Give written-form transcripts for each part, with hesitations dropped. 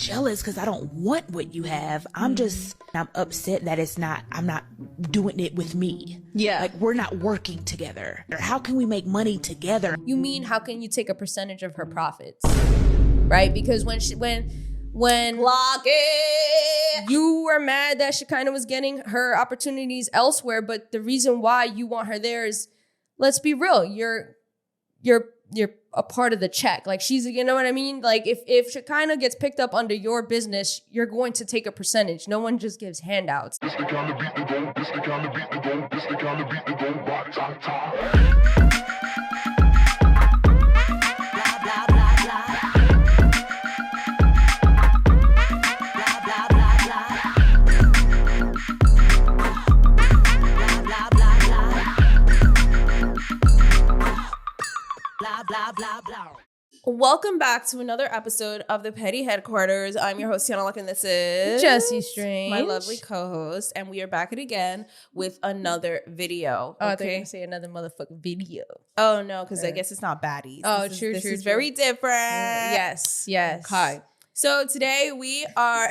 jealous because I don't want what you have. I'm upset that I'm not doing it with me. Yeah. Like, we're not working together. How can we make money together? You mean, how can you take a percentage of her profits? Right? Because when Clock it. you were mad that Shekinah was getting her opportunities elsewhere, but the reason why you want her there is, let's be real, you're a part of the check. Like, she's, you know what I mean? Like, if Shekinah gets picked up under your business, you're going to take a percentage. No one just gives handouts. Blah, blah, blah. Welcome back to another episode of the Petty Headquarters. I'm your host, Tiana Luck, and this is Jessie Strange, my lovely co-host, and we are back at again with another video. Oh, I thought you were gonna say another motherfucking video. Oh no, because I guess it's not baddies. Oh, This true. is very different. Yes. Okay. So today we are.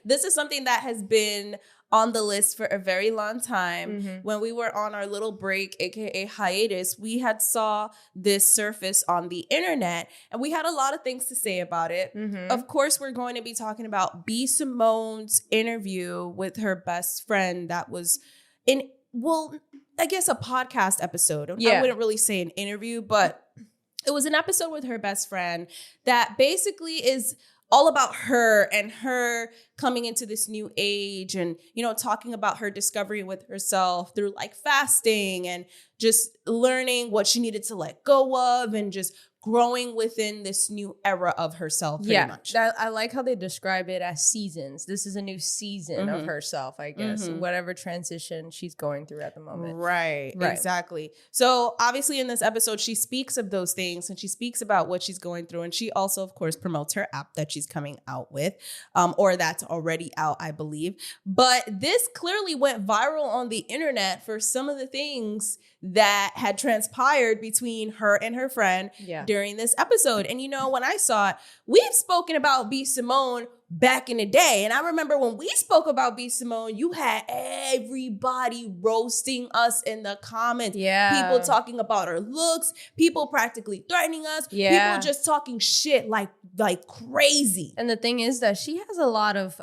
This is something that has been on the list for a very long time. Mm-hmm. When we were on our little break, aka hiatus, we had saw this surface on the internet, and we had a lot of things to say about it. Mm-hmm. Of course, we're going to be talking about B Simone's interview with her best friend that was I guess a podcast episode. Yeah. I wouldn't really say an interview, but it was an episode with her best friend that basically is all about her and her coming into this new age and, you know, talking about her discovery with herself through like fasting and just learning what she needed to let go of and just growing within this new era of herself pretty much. I like how they describe it as seasons. This is a new season of herself, I guess, whatever transition she's going through at the moment. Right, exactly. So obviously in this episode, she speaks of those things and she speaks about what she's going through. And she also, of course, promotes her app that she's coming out with, or that's already out, I believe. But this clearly went viral on the internet for some of the things that had transpired between her and her friend during this episode. And, you know, when I saw it, we've spoken about B Simone back in the day. And I remember when we spoke about B Simone, you had everybody roasting us in the comments. Yeah. People talking about her looks, people practically threatening us, people just talking shit like crazy. And the thing is that she has a lot of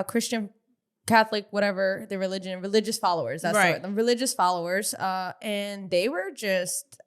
Christian, Catholic, whatever the religious followers. That's right. the religious followers. And they were just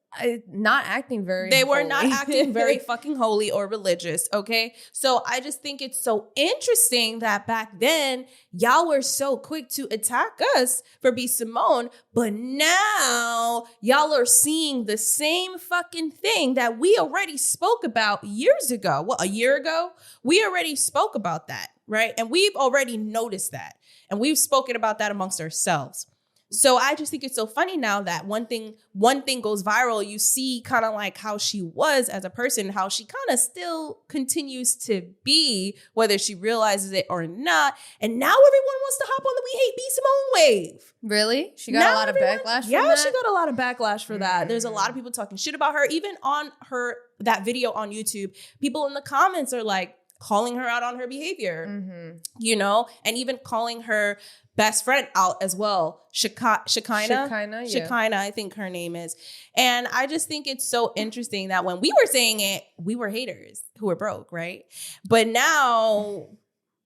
not acting very They were holy. not acting very fucking holy or religious, okay? So I just think it's so interesting that back then, y'all were so quick to attack us for B Simone, but now y'all are seeing the same fucking thing that we already spoke about years ago. What, a year ago? We already spoke about that, right? And we've already noticed that. And we've spoken about that amongst ourselves. So I just think it's so funny now that one thing goes viral. You see kind of like how she was as a person, how she kind of still continues to be, whether she realizes it or not. And now everyone wants to hop on the We Hate B Simone wave. Really? She got a lot of backlash from that? Yeah, she got a lot of backlash for that. There's a lot of people talking shit about her. Even on that video on YouTube, people in the comments are like calling her out on her behavior, you know, and even calling her best friend out as well. Shekinah, I think her name is. And I just think it's so interesting that when we were saying it, we were haters who were broke, right? But now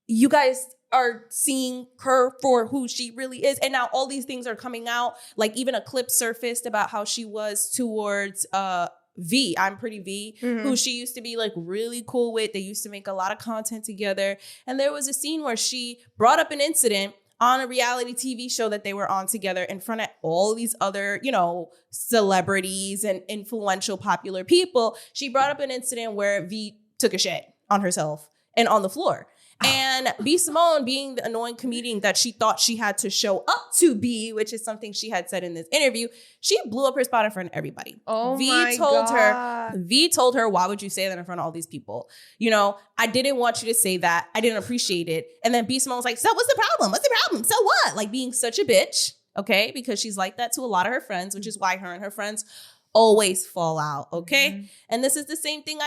you guys are seeing her for who she really is. And now all these things are coming out, like even a clip surfaced about how she was towards V, I'm Pretty V, who she used to be like really cool with. They used to make a lot of content together. And there was a scene where she brought up an incident on a reality TV show that they were on together in front of all these other, you know, celebrities and influential popular people. She brought up an incident where V took a shit on herself and on the floor. And B Simone, being the annoying comedian that she thought she had to show up to be, which is something she had said in this interview, she blew up her spot in front of everybody. V told her, why would you say that in front of all these people? You know, I didn't want you to say that. I didn't appreciate it. And then B Simone was like, so what's the problem? What's the problem? So what? Like being such a bitch, okay? Because she's like that to a lot of her friends, which is why her and her friends always fall out, okay? And this is the same thing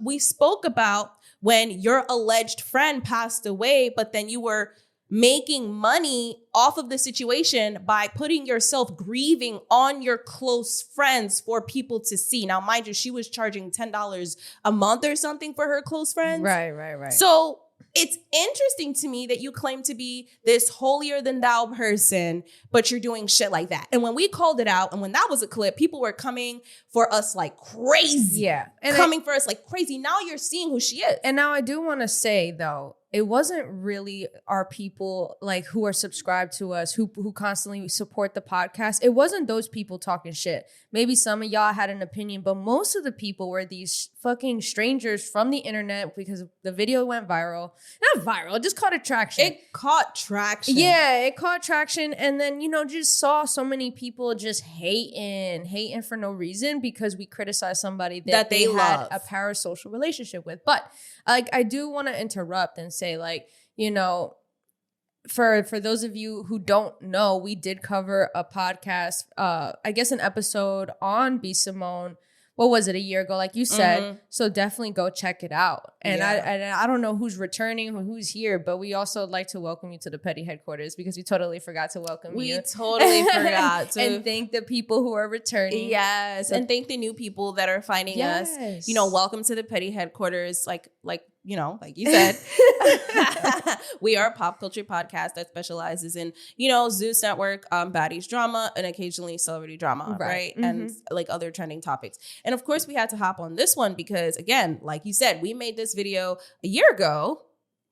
we spoke about when your alleged friend passed away, but then you were making money off of the situation by putting yourself grieving on your close friends for people to see. Now, mind you, she was charging $10 a month or something for her close friends. Right. So it's interesting to me that you claim to be this holier than thou person, but you're doing shit like that. And when we called it out, and when that was a clip, people were coming for us like crazy. Yeah. And coming for us like crazy. Now you're seeing who she is. And now I do want to say, though, it wasn't really our people like who are subscribed to us, who constantly support the podcast. It wasn't those people talking shit. Maybe some of y'all had an opinion, but most of the people were these fucking strangers from the internet because the video went viral. Not viral, just caught attraction. It caught traction. Yeah, it caught traction. And then, just saw so many people just hating for no reason because we criticized somebody that they had a parasocial relationship with. But I do want to interrupt and say, for those of you who don't know, we did cover a podcast, I guess an episode on Be Simone. What was it, a year ago, like you said? Mm-hmm. So definitely go check it out. And I don't know who's returning, who's here, but we also like to welcome you to the petty headquarters because we totally forgot to welcome you. We totally forgot to. And thank the people who are returning. Yes, and thank the new people that are finding us. Welcome to the petty headquarters. Like you said, we are a pop culture podcast that specializes in, Zeus Network, baddies drama, and occasionally celebrity drama, right? Mm-hmm. And like other trending topics. And of course, we had to hop on this one because, again, like you said, we made this video a year ago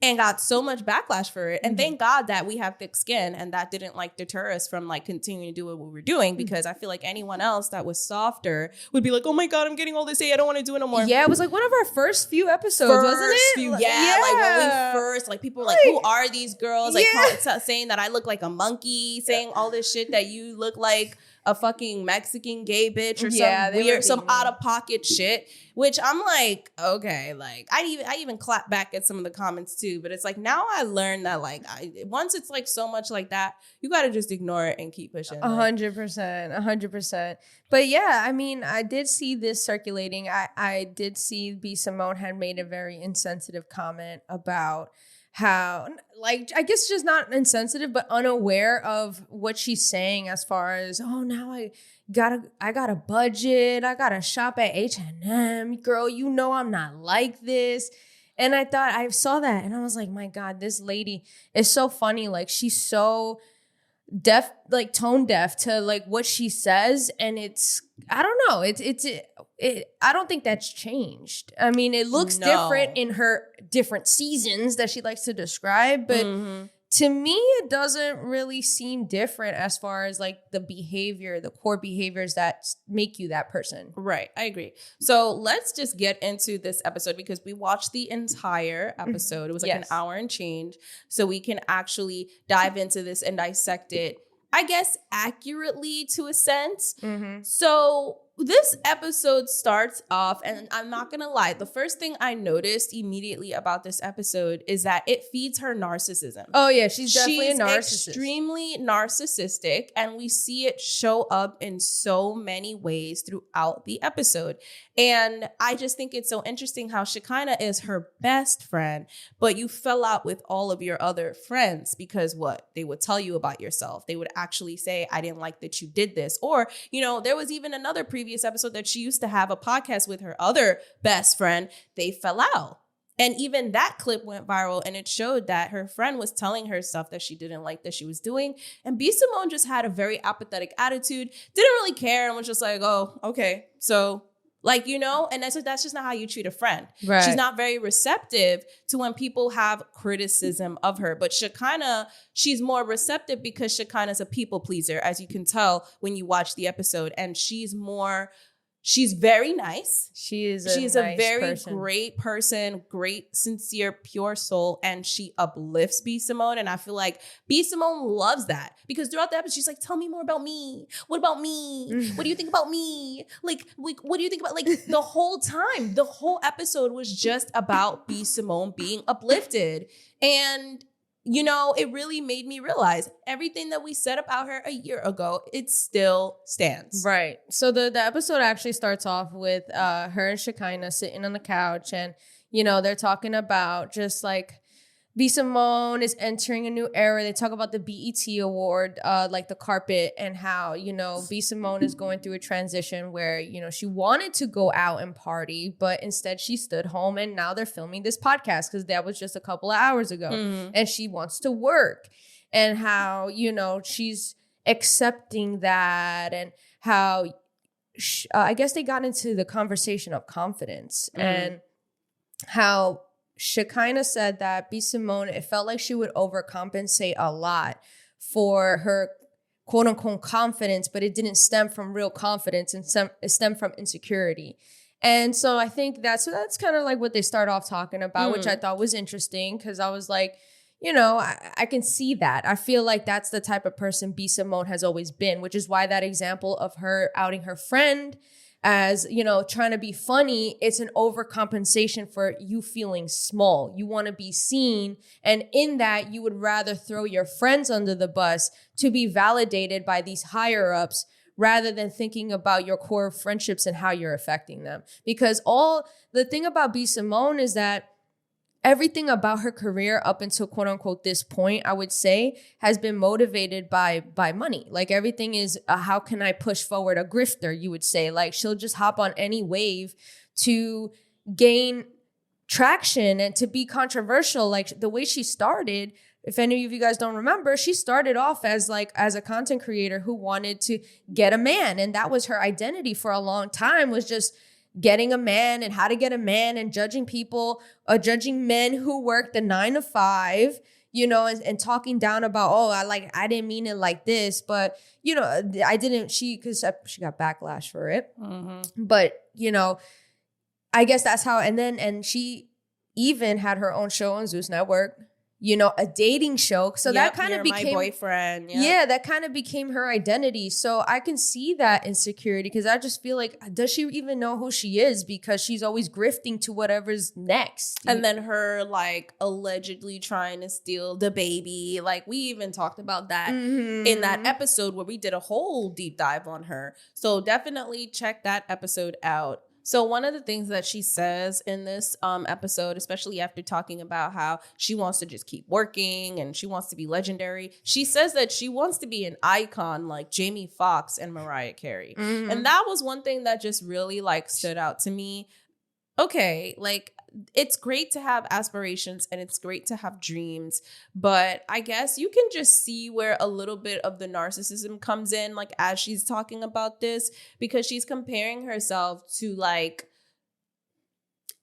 and got so much backlash for it. And thank God that we have thick skin and that didn't deter us from continuing to do what we were doing, because I feel like anyone else that was softer would be like, oh my God, I'm getting all this hate. I don't want to do it no more. Yeah, it was like one of our first few episodes, wasn't it? Like when we first, people were like, who are these girls? Saying that I look like a monkey, saying all this shit that you look like a fucking Mexican gay bitch or some weird, some out of pocket shit, which I'm like, okay, I even clap back at some of the comments too, but it's now I learned that once it's so much like that, you got to just ignore it and keep pushing. 100%. But yeah, I mean, I did see this circulating. I did see B Simone had made a very insensitive comment about how, I guess just not insensitive, but unaware of what she's saying as far as, oh, now I got a budget. I got to shop at H&M. Girl, I'm not like this. And I saw that and I was like, my God, this lady is so funny. She's so deaf, tone deaf to what she says. And it's, I don't know. I don't think that's changed. I mean, it looks different in her different seasons that she likes to describe, but to me, it doesn't really seem different as far as the behavior, the core behaviors that make you that person. Right. I agree. So let's just get into this episode because we watched the entire episode. It was an hour and change. So we can actually dive into this and dissect it, I guess, accurately to a sense. Mm-hmm. So this episode starts off, and I'm not going to lie, the first thing I noticed immediately about this episode is that it feeds her narcissism. Oh, yeah, she's definitely a narcissist. Extremely narcissistic, and we see it show up in so many ways throughout the episode. And I just think it's so interesting how Shekinah is her best friend, but you fell out with all of your other friends because what? They would tell you about yourself. They would actually say, I didn't like that you did this. Or, there was even another previous episode that she used to have a podcast with her other best friend. They fell out. And even that clip went viral, and it showed that her friend was telling her stuff that she didn't like that she was doing. And B Simone just had a very apathetic attitude, didn't really care, and was just like, oh, okay. So and that's just not how you treat a friend. Right. She's not very receptive to when people have criticism of her. But Shekinah, she's more receptive because Shekinah's a people pleaser, as you can tell when you watch the episode. And she's very nice. She's a very great person, great, sincere, pure soul. And she uplifts B Simone. And I feel like B Simone loves that because throughout the episode, she's like, tell me more about me. What about me? What do you think about me? What do you think about, the whole time, the whole episode was just about B Simone being uplifted. And it really made me realize everything that we said about her a year ago, it still stands. Right. So the episode actually starts off with her and Shekinah sitting on the couch and, They're talking about just like B Simone is entering a new era. They talk about the BET award, like the carpet, and how, B Simone is going through a transition where, she wanted to go out and party, but instead she stood home, and now they're filming this podcast because that was just a couple of hours ago. And she wants to work, and how, she's accepting that, and how I guess they got into the conversation of confidence and how Shekinah said that B Simone, it felt like she would overcompensate a lot for her quote unquote confidence, but it didn't stem from real confidence, and it stemmed from insecurity. And so I think that's kind of like what they start off talking about, which I thought was interesting, because I was like, I can see that. I feel like that's the type of person B Simone has always been, which is why that example of her outing her friend as, trying to be funny, it's an overcompensation for you feeling small. You want to be seen. And in that, you would rather throw your friends under the bus to be validated by these higher ups, rather than thinking about your core friendships and how you're affecting them. Because the thing about B Simone is that everything about her career up until quote unquote this point, I would say, has been motivated by money. Like everything is how can I push forward, a grifter, you would say. Like she'll just hop on any wave to gain traction and to be controversial. Like the way she started, if any of you guys don't remember, she started off as a content creator who wanted to get a man. And that was her identity for a long time, was just getting a man and how to get a man, and judging people, judging men who work the 9 to 5, and talking down about, I didn't mean it like this, but, because she got backlash for it. But, I guess that's how, and she even had her own show on Zeus Network, a dating show. So that kind of became my boyfriend. Yeah, that kind of became her identity. So I can see that insecurity, because I just feel like, does she even know who she is? Because she's always grifting to whatever's next. And then her allegedly trying to steal the baby. Like we even talked about that in that episode where we did a whole deep dive on her. So definitely check that episode out. So one of the things that she says in this episode, especially after talking about how she wants to just keep working and she wants to be legendary, she says that she wants to be an icon like Jamie Foxx and Mariah Carey. And that was one thing that just really stood out to me. Okay, it's great to have aspirations and it's great to have dreams, but I guess you can just see where a little bit of the narcissism comes in, as she's talking about this, because she's comparing herself to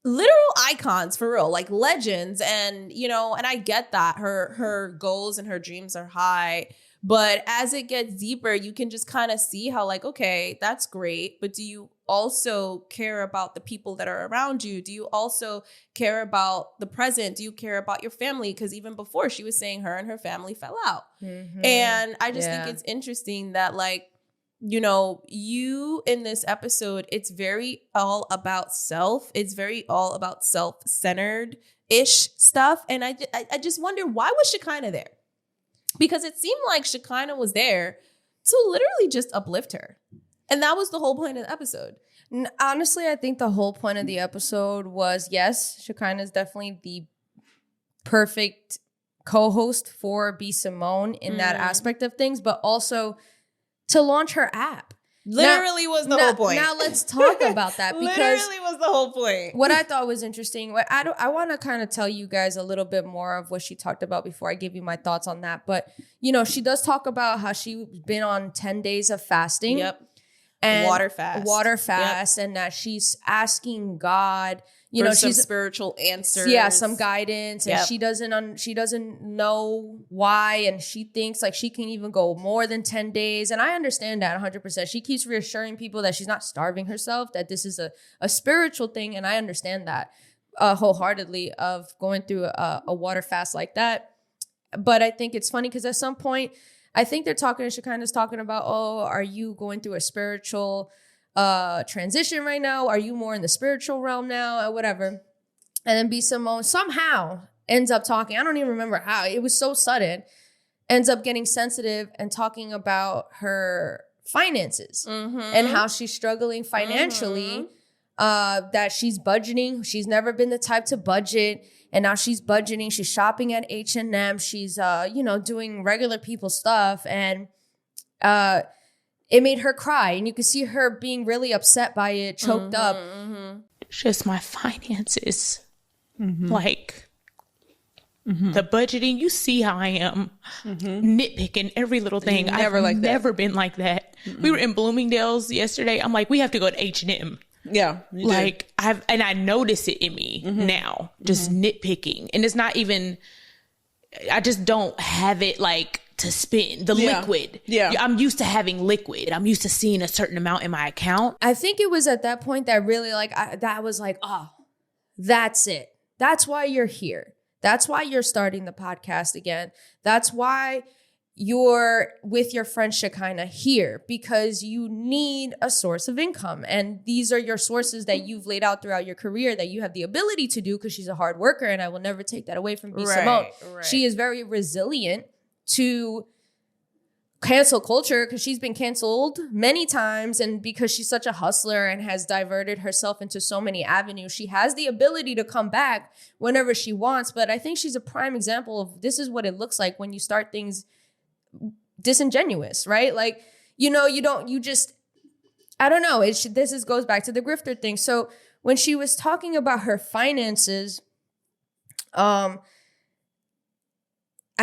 literal icons, for real, legends. And, and I get that her goals and her dreams are high, but as it gets deeper, you can just kind of see how okay, that's great, but do you also care about the people that are around you? Do you also care about the present? Do you care about your family? Because even before, she was saying her and her family fell out. And I just think it's interesting that you in this episode, it's very all about self. It's very all about self-centered-ish stuff. And I just wonder, why was Shekinah there? Because it seemed like Shekinah was there to literally just uplift her. And that was the whole point of the episode. Honestly, I think the whole point of the episode was, yes, Shekinah is definitely the perfect co-host for B Simone in that aspect of things, but also to launch her app. Literally was the whole point. Now let's talk about that, because literally was the whole point. What I thought was interesting, I want to kind of tell you guys a little bit more of what she talked about before I give you my thoughts on that. But, she does talk about how she's been on 10 days of fasting. Yep. And water fast. And that she's asking God, for she's spiritual answers. Yeah, some guidance. And Yep. she doesn't know why. And she thinks she can even go more than 10 days. And I understand that 100%. She keeps reassuring people that she's not starving herself, that this is a spiritual thing. And I understand that wholeheartedly, of going through a water fast like that. But I think it's funny because at some point, I think Shekinah's talking about, are you going through a spiritual transition right now? Are you more in the spiritual realm now, or whatever? And then B Simone somehow ends up talking. I don't even remember how. It was so sudden. Ends up getting sensitive and talking about her finances and how she's struggling financially. that she's budgeting. She's never been the type to budget. And now she's budgeting. She's shopping at H&M. She's, doing regular people stuff. And it made her cry. And you could see her being really upset by it, choked up. It's just my finances. Like, the budgeting, you see how I am nitpicking every little thing. I've never been like that. We were in Bloomingdale's yesterday. I'm like, we have to go to H&M. Yeah. Like I notice it in me now, just nitpicking. And it's not even, I just don't have it like to spend the liquid. Yeah. I'm used to having liquid. I'm used to seeing a certain amount in my account. I think it was at that point that really that was like, oh, that's it. That's why you're here. That's why you're starting the podcast again. That's why you're with your friend Shekinah here, because you need a source of income. And these are your sources that you've laid out throughout your career that you have the ability to do, because she's a hard worker, and I will never take that away from B Simone. Right. She is very resilient to cancel culture, because she's been canceled many times, and because she's such a hustler and has diverted herself into so many avenues, she has the ability to come back whenever she wants. But I think she's a prime example of this is what it looks like when you start things disingenuous, right? Like, I don't know. This goes back to the grifter thing. So when she was talking about her finances, I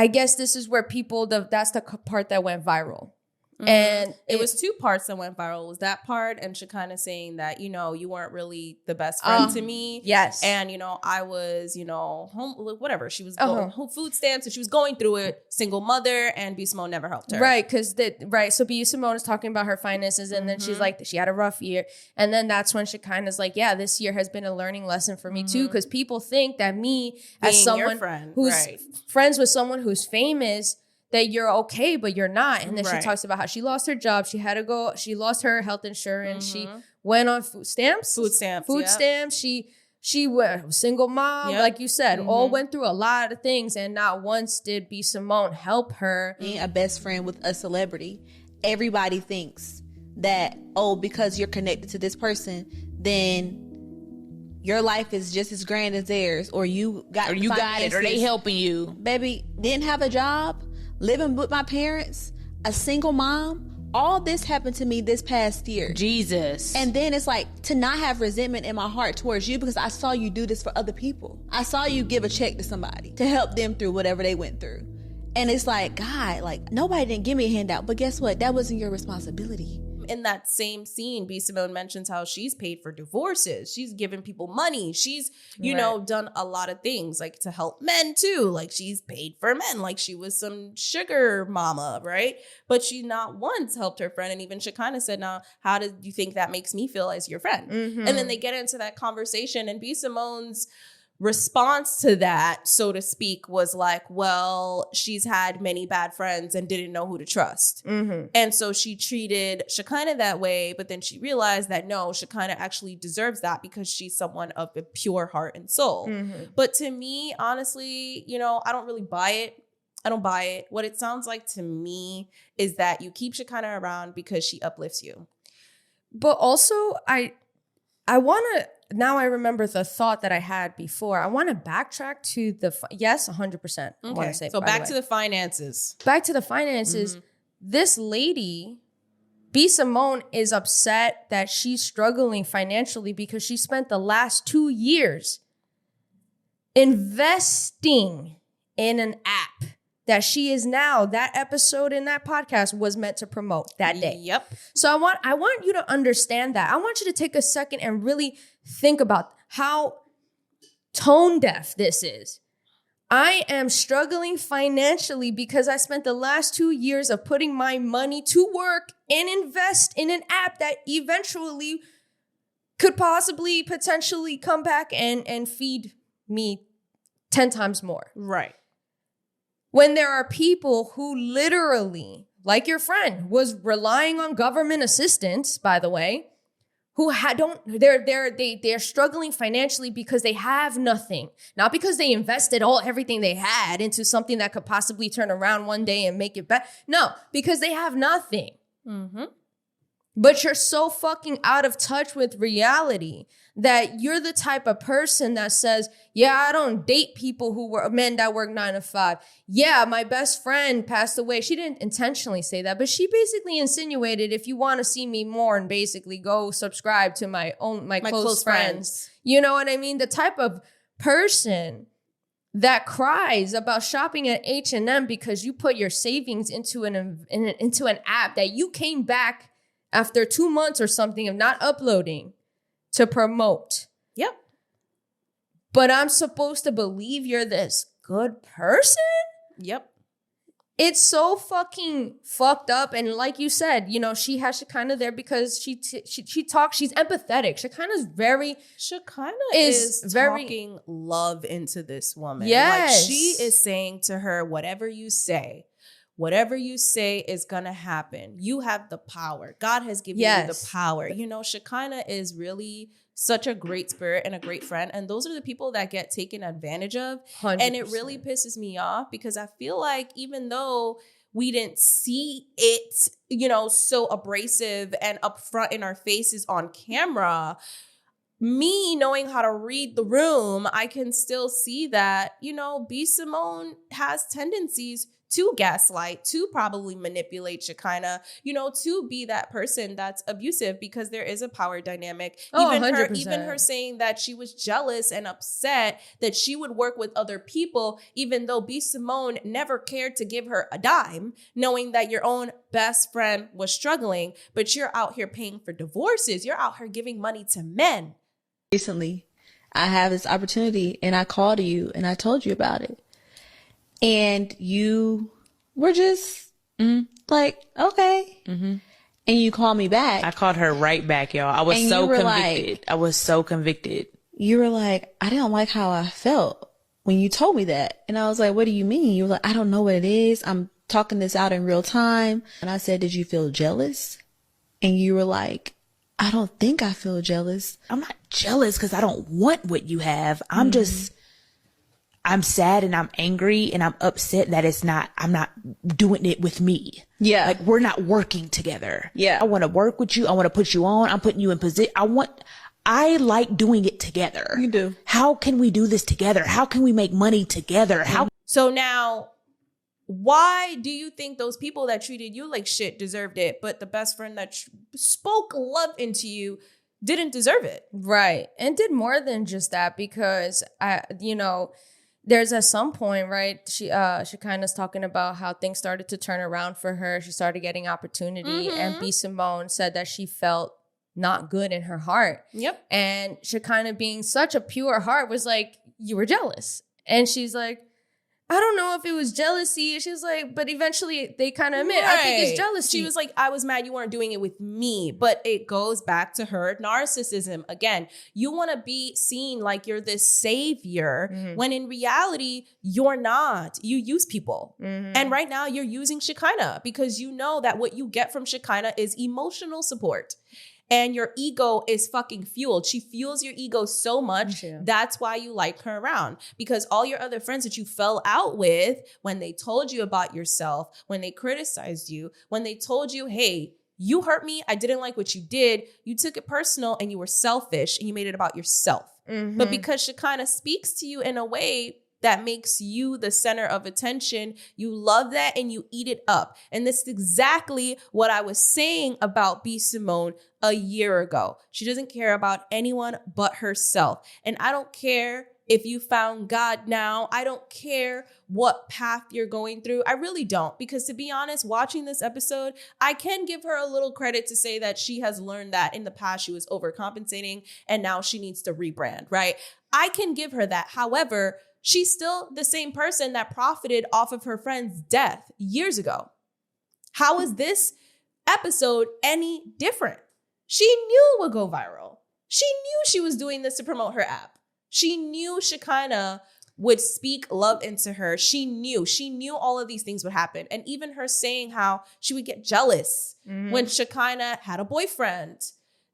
guess this is where that's the part that went viral. And it was two parts that went viral. It was that part and Shekinah saying that, you weren't really the best friend to me. Yes. And, I was, home, whatever. She was going home food stamps and she was going through it. Single mother, and B Simone never helped her. Right. So B Simone is talking about her finances, and then she's like, she had a rough year. And then that's when Shekinah's like, yeah, this year has been a learning lesson for me too. Because people think that me, as someone who's friends with someone who's famous, that you're okay, but you're not. And then she talks about how she lost her job. She lost her health insurance. She went on food stamps. She was single mom, like you said, all went through a lot of things. And not once did B Simone help her. Being a best friend with a celebrity, everybody thinks that, because you're connected to this person, then your life is just as grand as theirs, or you got it, or they helping you. Baby, didn't have a job, living with my parents, a single mom. All this happened to me this past year. Jesus. And then it's like, to not have resentment in my heart towards you, because I saw you do this for other people. I saw you give a check to somebody to help them through whatever they went through. And it's like, God, like, nobody didn't give me a handout, but guess what? That wasn't your responsibility. In that same scene, B Simone mentions how she's paid for divorces. She's given people money. She's, done a lot of things, like, to help men too. Like, she's paid for men. Like, she was some sugar mama, right? But she not once helped her friend. And even Shekinah said, now, how did you think that makes me feel as your friend? And then they get into that conversation, and B Simone's response to that, so to speak, was like, well, she's had many bad friends and didn't know who to trust. And so she treated Shekinah that way, but then she realized that no, Shekinah actually deserves that because she's someone of a pure heart and soul. But to me, honestly, I don't really buy it. I don't buy it. What it sounds like to me is that you keep Shekinah around because she uplifts you. But also, I want to, now I remember the thought that I had before. I want to backtrack to yes, 100%. I want to say, so back to the finances. Back to the finances. This lady, B Simone, is upset that she's struggling financially because she spent the last 2 years investing in an app that she is now, that episode in that podcast was meant to promote that day. Yep. So I want you to understand that. I want you to take a second and really think about how tone deaf this is. I am struggling financially because I spent the last 2 years of putting my money to work and invest in an app that eventually could potentially come back and feed me 10 times more. Right. When there are people who literally, like your friend, was relying on government assistance, by the way, who they're struggling financially because they have nothing, not because they invested everything they had into something that could possibly turn around one day and make it better. No, because they have nothing. But you're so fucking out of touch with reality that you're the type of person that says, yeah, I don't date people who were men that work 9 to 5. Yeah, my best friend passed away. She didn't intentionally say that, but she basically insinuated, if you want to see me more, and basically go subscribe to my close friends. You know what I mean? The type of person that cries about shopping at H&M because you put your savings into an app that you came back after 2 months or something of not uploading to promote. Yep. But I'm supposed to believe you're this good person? Yep. It's so fucking fucked up. And like you said, you know, she has Shekinah there because she talks, she's empathetic. Shekinah is very talking love into this woman. Yes. Like, she is saying to her, whatever you say is gonna happen. You have the power. God has given you the power. You know, Shekinah is really such a great spirit and a great friend. And those are the people that get taken advantage of. 100%. And it really pisses me off because I feel like even though we didn't see it, you know, so abrasive and upfront in our faces on camera, me knowing how to read the room, I can still see that, you know, B Simone has tendencies to gaslight, to probably manipulate Shekinah, you know, to be that person that's abusive because there is a power dynamic. Even her saying that she was jealous and upset that she would work with other people, even though B Simone never cared to give her a dime, knowing that your own best friend was struggling, but you're out here paying for divorces. You're out here giving money to men. Recently, I have this opportunity and I called you and I told you about it. And you were just like, okay. Mm-hmm. And you called me back. I called her right back, y'all. I was so convicted. I was so convicted. You were like, I didn't like how I felt when you told me that. And I was like, what do you mean? You were like, I don't know what it is. I'm talking this out in real time. And I said, did you feel jealous? And you were like, I don't think I feel jealous. I'm not jealous because I don't want what you have. I'm sad and I'm angry and I'm upset that I'm not doing it with me. Yeah. Like, we're not working together. Yeah. I want to work with you. I want to put you on. I'm putting you in position. I like doing it together. You do. How can we do this together? How can we make money together? So now, why do you think those people that treated you like shit deserved it, but the best friend that spoke love into you didn't deserve it? Right. And did more than just that, because there's at some point, right, she kind of talking about how things started to turn around for her. She started getting opportunity. Mm-hmm. And B Simone said that she felt not good in her heart. Yep. And Shekinah, being such a pure heart, was like, you were jealous. And she's like, I don't know if it was jealousy. She's like, but eventually they kind of admit, right. I think it's jealousy. She was like, I was mad you weren't doing it with me. But it goes back to her narcissism. Again, you want to be seen like you're this savior, mm-hmm. when in reality, you're not. You use people. Mm-hmm. And right now you're using Shekinah because you know that what you get from Shekinah is emotional support. And your ego is fucking fueled. She fuels your ego so much. Yeah. That's why you like her around. Because all your other friends that you fell out with, when they told you about yourself, when they criticized you, when they told you, hey, you hurt me, I didn't like what you did, you took it personal and you were selfish and you made it about yourself. Mm-hmm. But because Shekinah speaks to you in a way that makes you the center of attention, you love that and you eat it up. And this is exactly what I was saying about B Simone a year ago. She doesn't care about anyone but herself. And I don't care if you found God now. I don't care what path you're going through. I really don't. Because to be honest, watching this episode, I can give her a little credit to say that she has learned that in the past she was overcompensating and now she needs to rebrand, right? I can give her that. However, she's still the same person that profited off of her friend's death years ago. How is this episode any different? She knew it would go viral. She knew she was doing this to promote her app. She knew Shekinah would speak love into her. She knew all of these things would happen. And even her saying how she would get jealous when Shekinah had a boyfriend.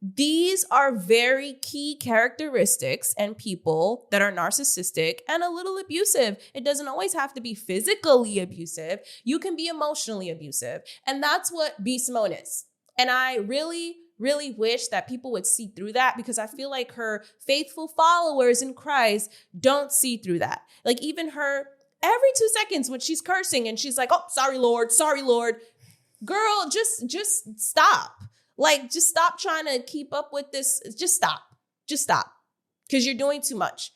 These are very key characteristics and people that are narcissistic and a little abusive. It doesn't always have to be physically abusive. You can be emotionally abusive. And that's what B Simone is. And I really, really wish that people would see through that, because I feel like her faithful followers in Christ don't see through that. Like even her, every 2 seconds when she's cursing and she's like, oh, sorry, Lord. Girl, just stop. Like, just stop trying to keep up with this. Just stop. Because you're doing too much.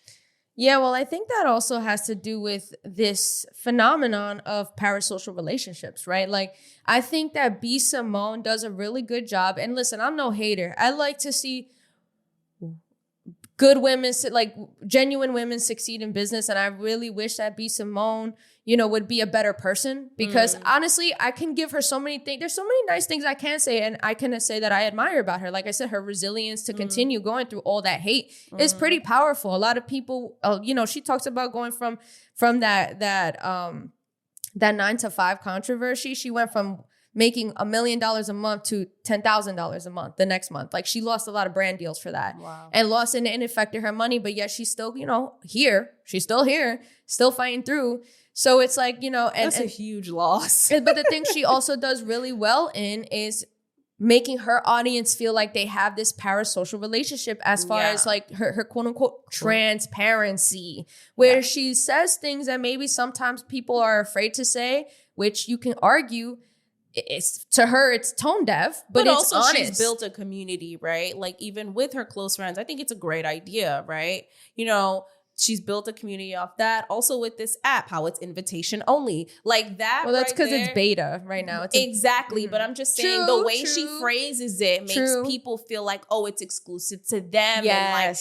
Yeah, well, I think that also has to do with this phenomenon of parasocial relationships, right? Like, I think that B Simone does a really good job. And listen, I'm no hater. I like to see good women, like genuine women, succeed in business. And I really wish that B Simone, would be a better person, because honestly, I can give her so many things. There's so many nice things I can say, and I can say that I admire about her. Like I said, her resilience to continue going through all that hate is pretty powerful. A lot of people, she talks about going from that 9-to-5 controversy. She went from making $1 million a month to $10,000 a month the next month. Like, she lost a lot of brand deals for that. Wow. And lost and it affected her money, but yet she's still, here. She's still here, still fighting through. So it's like, and that's a huge loss. But the thing she also does really well in is making her audience feel like they have this parasocial relationship, as far as like her quote unquote transparency, where she says things that maybe sometimes people are afraid to say, which you can argue it's, to her, it's tone deaf, but it's also honest. She's built a community, right? Like, even with her close friends, I think it's a great idea, right? She's built a community off that. Also with this app, how it's invitation only. Like that. Well, that's because it's beta right now. Exactly. But I'm just saying the way she phrases it makes people feel like, oh, it's exclusive to them. Yes. And like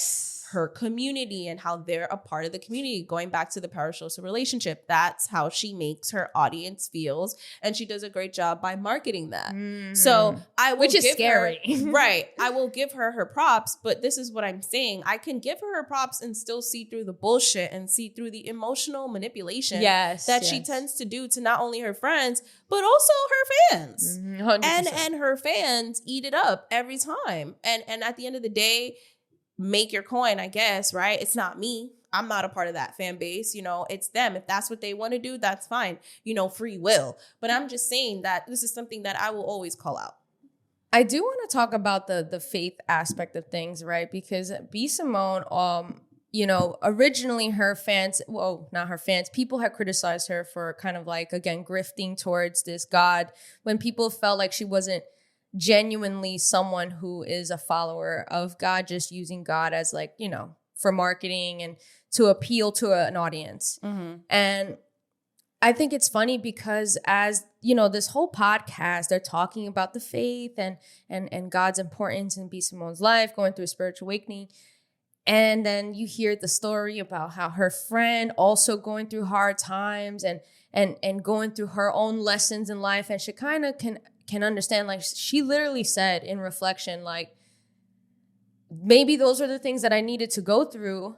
her community and how they're a part of the community. Going back to the parasocial relationship, that's how she makes her audience feels. And she does a great job by marketing that. So I will, which is scary. Right. I will give her props, but this is what I'm saying. I can give her props and still see through the bullshit and see through the emotional manipulation that she tends to do to not only her friends, but also her fans. 100%. And her fans eat it up every time. And at the end of the day, make your coin, I guess, right? It's not me. I'm not a part of that fan base. It's them. If that's what they want to do, that's fine. Free will. But I'm just saying that this is something that I will always call out. I do want to talk about the faith aspect of things, right? Because B Simone, originally her fans, well, not her fans, people had criticized her for kind of like, again, grifting towards this God, when people felt like she wasn't genuinely someone who is a follower of God, just using God as like, for marketing and to appeal to an audience. And I think it's funny because as, this whole podcast, they're talking about the faith and God's importance in B Simone's life, going through a spiritual awakening. And then you hear the story about how her friend also going through hard times and going through her own lessons in life. And Shekinah can understand, like, she literally said in reflection, like, maybe those are the things that I needed to go through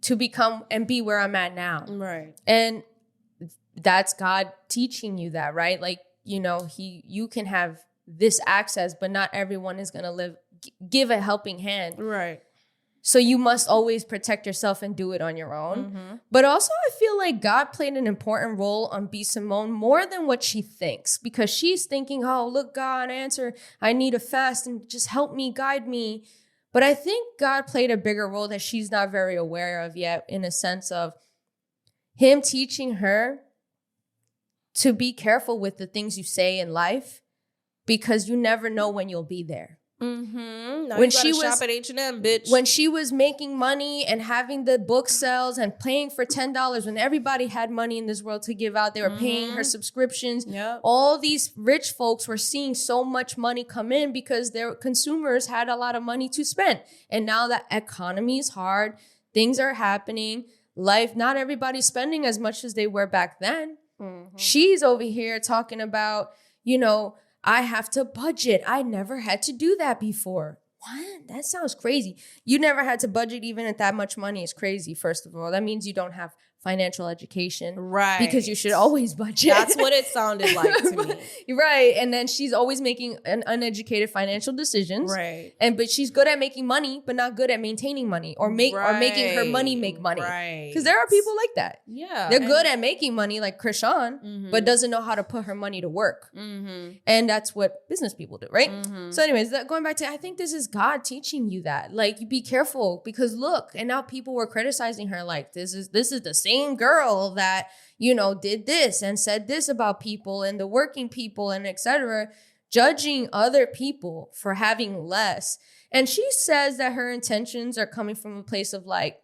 to become and be where I'm at now. Right. And that's God teaching you that, right? Like, you can have this access, but not everyone is going to give a helping hand. Right. So you must always protect yourself and do it on your own. But also I feel like God played an important role on B Simone more than what she thinks, because she's thinking, oh, look, God, answer. I need a fast and just help me, guide me. But I think God played a bigger role that she's not very aware of yet, in a sense of him teaching her to be careful with the things you say in life, because you never know when you'll be there. Now when she was shop at H&M, bitch. When she was making money and having the book sales and paying for $10, when everybody had money in this world to give out, they were paying her subscriptions. Yep. All these rich folks were seeing so much money come in because their consumers had a lot of money to spend. And now that economy is hard, things are happening, life, not everybody's spending as much as they were back then. She's over here talking about, I have to budget. I never had to do that before. What? That sounds crazy. You never had to budget even at that much money is crazy, first of all. That means you don't have financial education. Right. Because you should always budget. That's what it sounded like to me. Right. And then she's always making uneducated financial decisions. Right. But she's good at making money, but not good at maintaining money or making her money make money. Right. Because there are people like that. Yeah. They're good at making money, like Krishan, but doesn't know how to put her money to work. And that's what business people do, right? So anyways, going back to, I think this is God teaching you that. Like, you be careful, because look, and now people were criticizing her like, this is the same girl that, you know, did this and said this about people and the working people and etc., judging other people for having less. And she says that her intentions are coming from a place of like,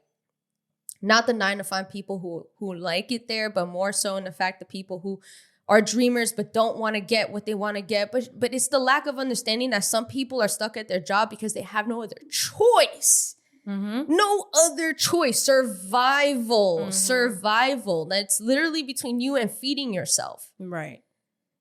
not the 9-to-5 people who like it there, but more so in the fact that people who are dreamers but don't want to get what they want to get. But it's the lack of understanding that some people are stuck at their job because they have no other choice. No other choice. Survival. That's literally between you and feeding yourself. Right.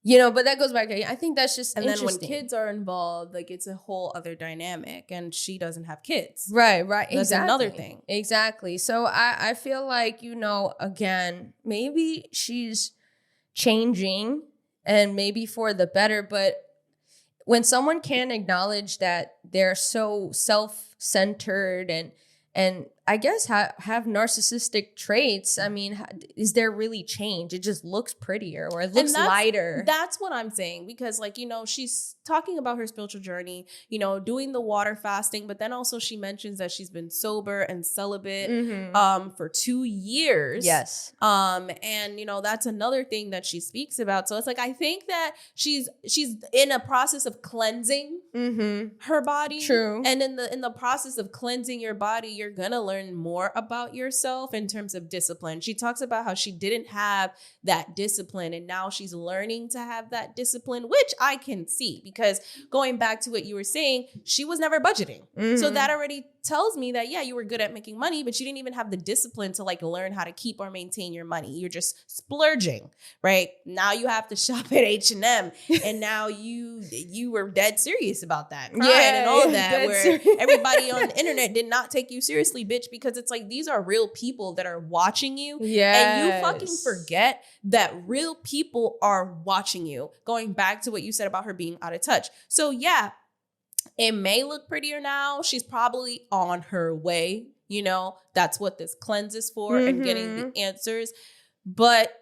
You know, but that goes back. I think that's just and interesting. then when kids are involved, like, it's a whole other dynamic, and she doesn't have kids. Right. That's another thing. Exactly. So I feel like, you know, again, maybe she's changing and maybe for the better, but when someone can acknowledge that they're so self-centered and I guess have narcissistic traits, I mean, is there really change? It just looks prettier, or it looks lighter. That's what I'm saying, because, like, you know, she's talking about her spiritual journey, you know, doing the water fasting, but then also she mentions that she's been sober and celibate for 2 years. Yes. And, you know, that's another thing that she speaks about. So it's like, I think that she's in a process of cleansing her body. True. And in the process of cleansing your body, you're gonna learn more about yourself in terms of discipline. She talks about how she didn't have that discipline, and now she's learning to have that discipline, which I can see, because going back to what you were saying, she was never budgeting. So that already tells me that, yeah, you were good at making money, but you didn't even have the discipline to, like, learn how to keep or maintain your money. You're just splurging, right? Now you have to shop at H&M, and now you were dead serious about that, crying and all that, where everybody on the internet did not take you seriously, bitch, because it's like, these are real people that are watching you. And you fucking forget that real people are watching you. Going back to what you said about her being out of touch. So yeah, it may look prettier now. She's probably on her way. You know, that's what this cleanse is for, and getting the answers. But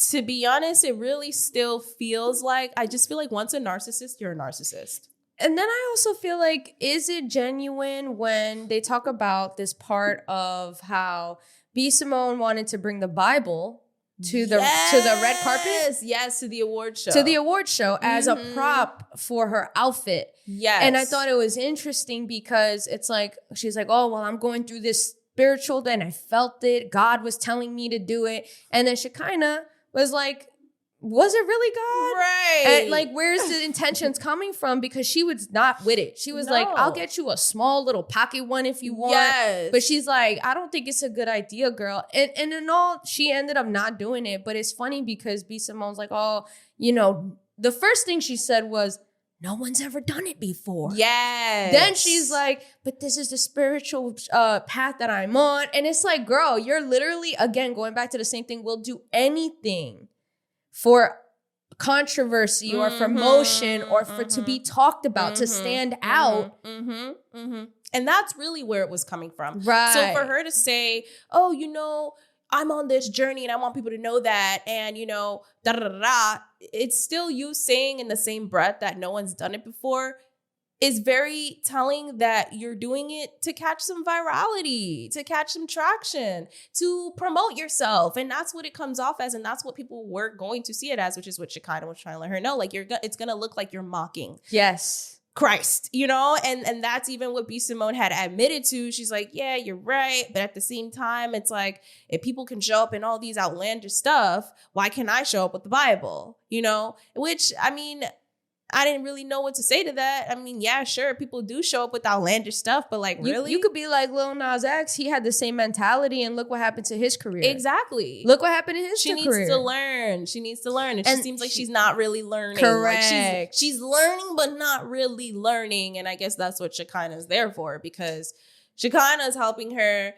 to be honest, it really still feels like, I just feel like once a narcissist, you're a narcissist. And then I also feel like, is it genuine when they talk about this part of how B Simone wanted to bring the Bible to the red carpet? Yes, to the award show. To the award show as a prop for her outfit. Yes. And I thought it was interesting because it's like, she's like, oh, well, I'm going through this spiritual, then I felt it. God was telling me to do it. And then Shekinah was like, was it really God? Right. And like, where's the intentions coming from? Because she was not with it. She was like, I'll get you a small little pocket one if you want. Yes. But she's like, I don't think it's a good idea, girl. And in all, she ended up not doing it. But it's funny because B Simone's like, oh, you know, the first thing she said was, no one's ever done it before. Yes. Then she's like, but this is the spiritual path that I'm on. And it's like, girl, you're literally, again, going back to the same thing. We'll do anything for controversy or for motion or for to be talked about, to stand out. And that's really where it was coming from. Right. So for her to say, oh, you know, I'm on this journey and I want people to know that, and, you know, da da da da, it's still you saying in the same breath that no one's done it before, is very telling that you're doing it to catch some virality, to catch some traction, to promote yourself. And that's what it comes off as. And that's what people were going to see it as, which is what Shekinah was trying to let her know. Like, it's going to look like you're mocking. Yes. Christ, you know, and that's even what B Simone had admitted to. She's like, yeah, you're right. But at the same time, it's like, if people can show up in all these outlandish stuff, why can't I show up with the Bible? You know, which, I mean, I didn't really know what to say to that. I mean, yeah, sure, people do show up with outlandish stuff, but like, really? You could be like Lil Nas X. He had the same mentality, and look what happened to his career. Exactly. Look what happened to his She career. needs to learn. She needs to learn. And she seems like she's not really learning. Correct. Like she's learning, but not really learning. And I guess that's what Shekinah is there for, because Shekinah is helping her,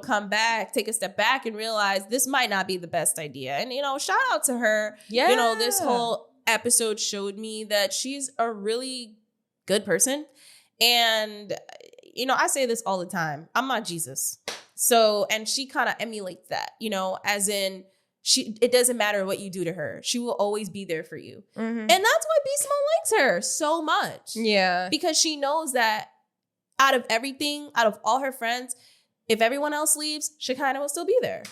come back, take a step back and realize this might not be the best idea. And, shout out to her. Yeah. This whole episode showed me that she's a really good person. And, I say this all the time. I'm not Jesus. So, and she kind of emulates that, as in it doesn't matter what you do to her. She will always be there for you. Mm-hmm. And that's why B Simone likes her so much. Yeah. Because she knows that out of everything, out of all her friends, if everyone else leaves, Shekinah will still be there.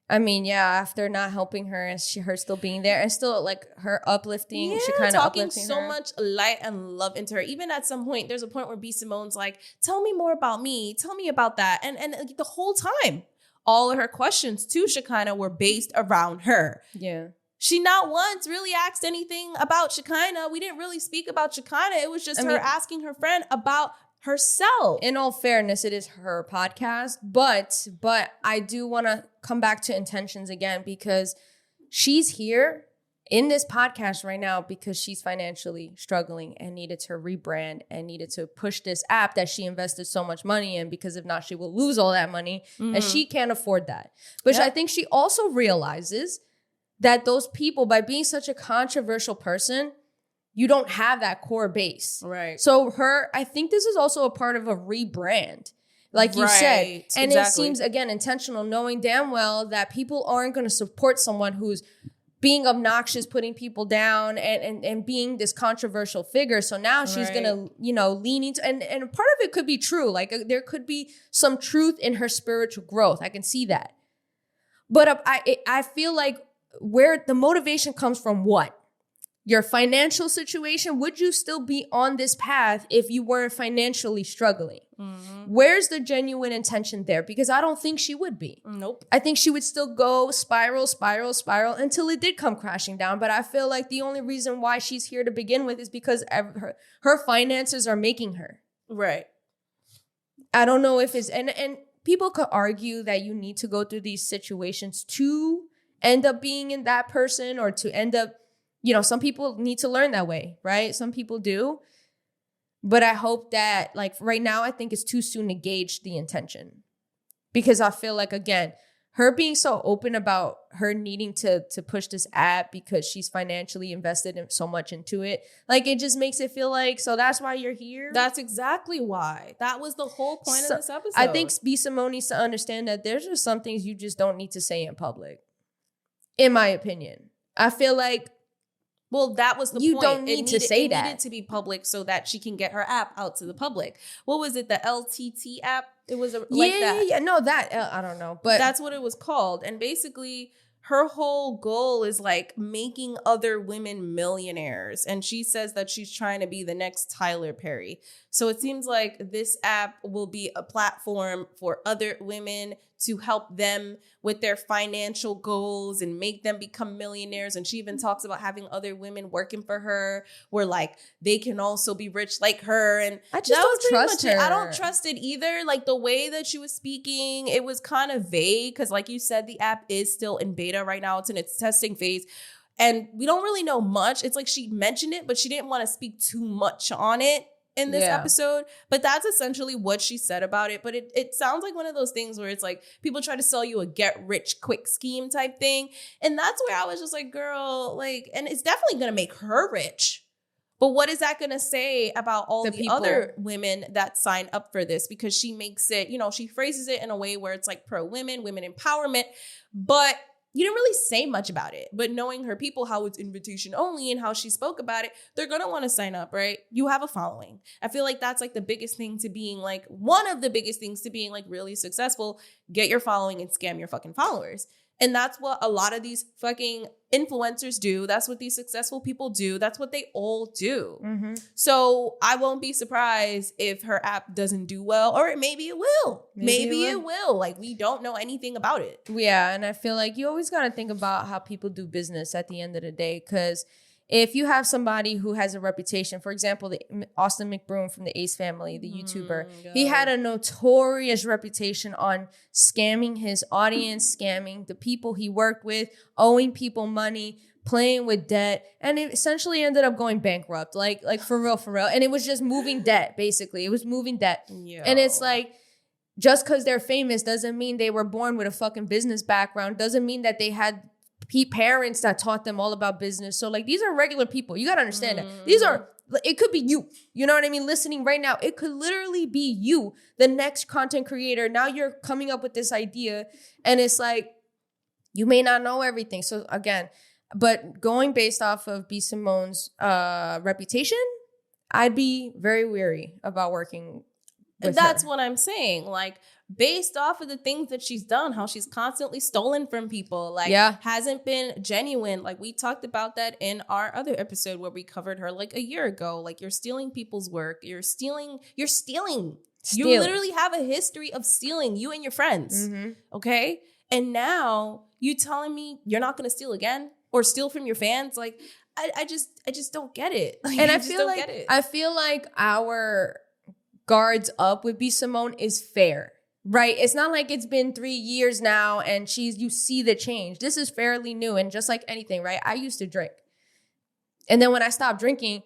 I mean, yeah, after not helping her and her still being there and still like her uplifting, Shekinah talking uplifting so her. much light and love into her. Even at some point, there's a point where B Simone's like, tell me more about me. Tell me about that. And the whole time, all of her questions to Shekinah were based around her. Yeah. She not once really asked anything about Shekinah. We didn't really speak about Shekinah. It was just her asking her friend about herself. In all fairness, it is her podcast, but I do want to come back to intentions again because she's here in this podcast right now because she's financially struggling and needed to rebrand and needed to push this app that she invested so much money in, because if not, she will lose all that money and she can't afford that. But I think she also realizes that those people, by being such a controversial person, you don't have that core base. Right. So I think this is also a part of a rebrand, like you said. And It seems, again, intentional, knowing damn well that people aren't going to support someone who's being obnoxious, putting people down, and being this controversial figure. So now she's going to, lean into, and part of it could be true. Like there could be some truth in her spiritual growth. I can see that. But I feel like where the motivation comes from, what? Your financial situation? Would you still be on this path if you weren't financially struggling? Mm-hmm. Where's the genuine intention there? Because I don't think she would be. Nope. I think she would still go spiral until it did come crashing down. But I feel like the only reason why she's here to begin with is because her finances are making her. Right. I don't know if it's, and people could argue that you need to go through these situations to end up being in that person, or to end up, some people need to learn that way, right? Some people do. But I hope that, like, right now, I think it's too soon to gauge the intention. Because I feel like, again, her being so open about her needing to push this app because she's financially invested in so much into it, like, it just makes it feel like, so that's why you're here? That's exactly why. That was the whole point of this episode. I think B Simone needs to understand that there's just some things you just don't need to say in public. In my opinion. I feel like, well, that was the point. You don't need to say that. It needed to be public so that she can get her app out to the public. What was it? The LTT app? It was that. Yeah. No, that, I don't know. But that's what it was called. And basically, her whole goal is like making other women millionaires. And she says that she's trying to be the next Tyler Perry. So it seems like this app will be a platform for other women to help them with their financial goals and make them become millionaires. And she even talks about having other women working for her where like they can also be rich like her. And I just don't trust her. I don't trust it either. Like the way that she was speaking, it was kind of vague because like you said, the app is still in beta right now. It's in its testing phase. And we don't really know much. It's like she mentioned it, but she didn't want to speak too much on it in this episode. But that's essentially what she said about it. But it sounds like one of those things where it's like people try to sell you a get rich quick scheme type thing. And that's where I was just like, girl, like, and it's definitely going to make her rich. But what is that going to say about all the other women that sign up for this? Because she makes it, she phrases it in a way where it's like pro women, women empowerment, but you didn't really say much about it. But knowing her people, how it's invitation only and how she spoke about it, they're going to want to sign up, right? You have a following. I feel like that's like the biggest thing to being like, one of the biggest things to being like really successful. Get your following and scam your fucking followers. And that's what a lot of these fucking influencers do. That's what these successful people do. That's what they all do. Mm-hmm. So I won't be surprised if her app doesn't do well, or maybe it will. Maybe it will. Like, we don't know anything about it. Yeah. And I feel like you always got to think about how people do business at the end of the day. Because if you have somebody who has a reputation, for example, the Austin McBroom from the Ace Family, the YouTuber, he had a notorious reputation on scamming his audience, scamming the people he worked with, owing people money, playing with debt, and it essentially ended up going bankrupt, like for real. And it was just moving debt, basically. It was moving debt. And it's like, just because they're famous doesn't mean they were born with a fucking business background, doesn't mean that they had parents that taught them all about business. So like, these are regular people. You got to understand that. It could be you. You know what I mean? Listening right now, it could literally be you, the next content creator. Now you're coming up with this idea, and it's like, you may not know everything. So again, but going based off of B Simone's reputation, I'd be very weary about working with That's her. what I'm saying. Like, based off of the things that she's done, how she's constantly stolen from people, like hasn't been genuine. Like, we talked about that in our other episode where we covered her like a year ago. Like, you're stealing people's work. You're stealing. You literally have a history of stealing, you and your friends. Okay. And now you telling me you're not going to steal again or steal from your fans? Like, I just don't get it. Like, and I feel like our guards up with B Simone is fair, right? It's not like it's been 3 years now and you see the change. This is fairly new. And just like anything, right? I used to drink. And then when I stopped drinking,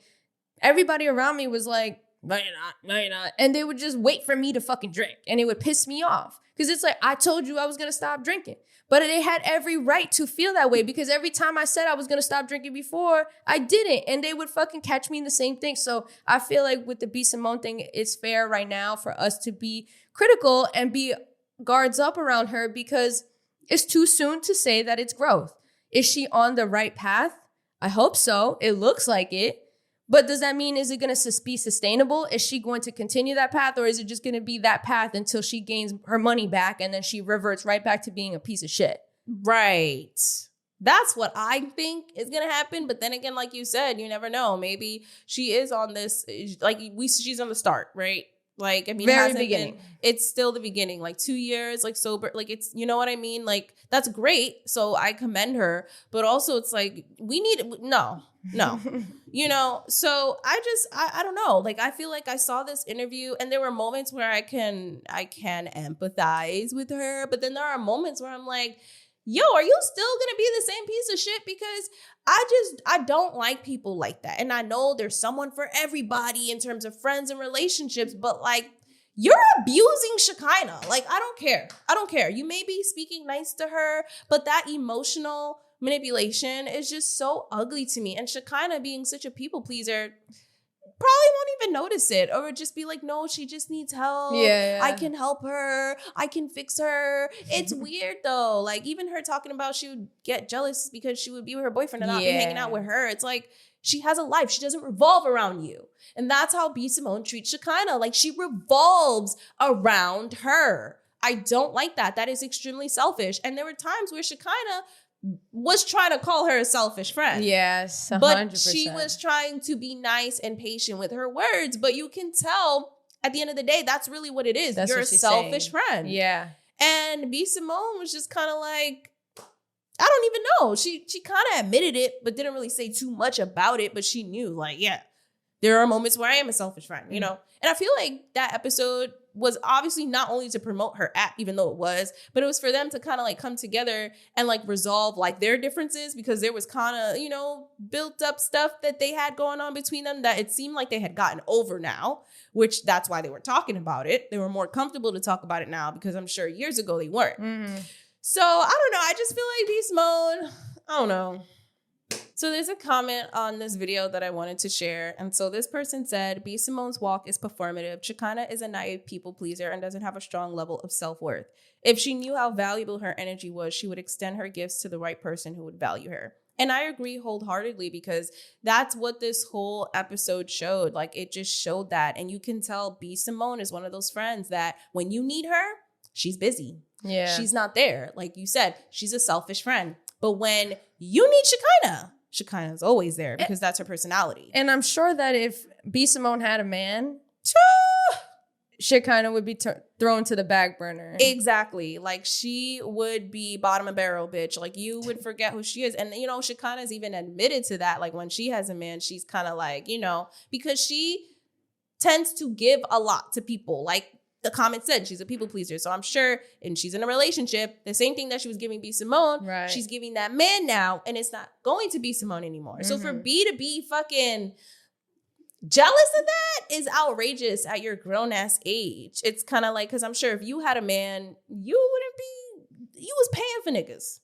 everybody around me was like, no, you're not. And they would just wait for me to fucking drink. And it would piss me off. Because it's like, I told you I was going to stop drinking. But they had every right to feel that way, because every time I said I was going to stop drinking before, I didn't. And they would fucking catch me in the same thing. So I feel like with the B Simone thing, it's fair right now for us to be critical and be guards up around her, because it's too soon to say that it's growth. Is she on the right path? I hope so. It looks like it. But does that mean, is it going to be sustainable? Is she going to continue that path, or is it just going to be that path until she gains her money back and then she reverts right back to being a piece of shit? Right. That's what I think is going to happen. But then again, like you said, you never know. Maybe she is on this, like she's on the start, right? Like, I mean, very beginning. It's still the beginning, like 2 years, like sober, like it's, you know what I mean? Like, that's great. So I commend her, but also it's like, no, you know? So I don't know. Like, I feel like I saw this interview and there were moments where I can empathize with her, but then there are moments where I'm like, yo, are you still going to be the same piece of shit? Because I don't like people like that. And I know there's someone for everybody in terms of friends and relationships, but like, you're abusing Shekinah. Like, I don't care. You may be speaking nice to her, but that emotional manipulation is just so ugly to me. And Shekinah, being such a people pleaser, probably won't even notice it, or just be like, no, she just needs help. Yeah. I can help her. I can fix her. It's weird though. Like, even her talking about she would get jealous because she would be with her boyfriend and not be hanging out with her. It's like, she has a life. She doesn't revolve around you. And that's how B Simone treats Shekinah. Like, she revolves around her. I don't like that. That is extremely selfish. And there were times where Shekinah was trying to call her a selfish friend. Yes, 100%. But she was trying to be nice and patient with her words. But you can tell at the end of the day, that's really what it is. You're a selfish friend. Yeah. And B Simone was just kind of like, I don't even know. She kind of admitted it, but didn't really say too much about it. But she knew, like, yeah, there are moments where I am a selfish friend, you know? And I feel like that episode was obviously not only to promote her app, even though it was, but it was for them to kind of like come together and like resolve like their differences, because there was kind of, you know, built up stuff that they had going on between them that it seemed like they had gotten over now, which that's why they were talking about it. They were more comfortable to talk about it now, because I'm sure years ago they weren't. So I don't know. I just feel like B Simone, I don't know. So there's a comment on this video that I wanted to share. And so this person said, B Simone's walk is performative. Shekinah is a naive people pleaser and doesn't have a strong level of self-worth. If she knew how valuable her energy was, she would extend her gifts to the right person who would value her. And I agree wholeheartedly, because that's what this whole episode showed. Like, it just showed that. And you can tell B Simone is one of those friends that when you need her, she's busy. Yeah. She's not there. Like you said, she's a selfish friend. But when you need Shekinah is always there, because that's her personality. And I'm sure that if B Simone had a man, Shekinah would be thrown to the back burner. Exactly. Like, she would be bottom of barrel, bitch. Like, you would forget who she is. And, you know, Shekinah's even admitted to that. Like, when she has a man, she's kind of like, you know, because she tends to give a lot to people. Like the comment said, she's a people pleaser. So I'm sure, and she's in a relationship, the same thing that she was giving B Simone, right, she's giving that man now, and it's not going to be Simone anymore. Mm-hmm. So for B to be fucking jealous of that is outrageous at your grown ass age. It's kind of like, because I'm sure if you had a man, you was paying for niggas.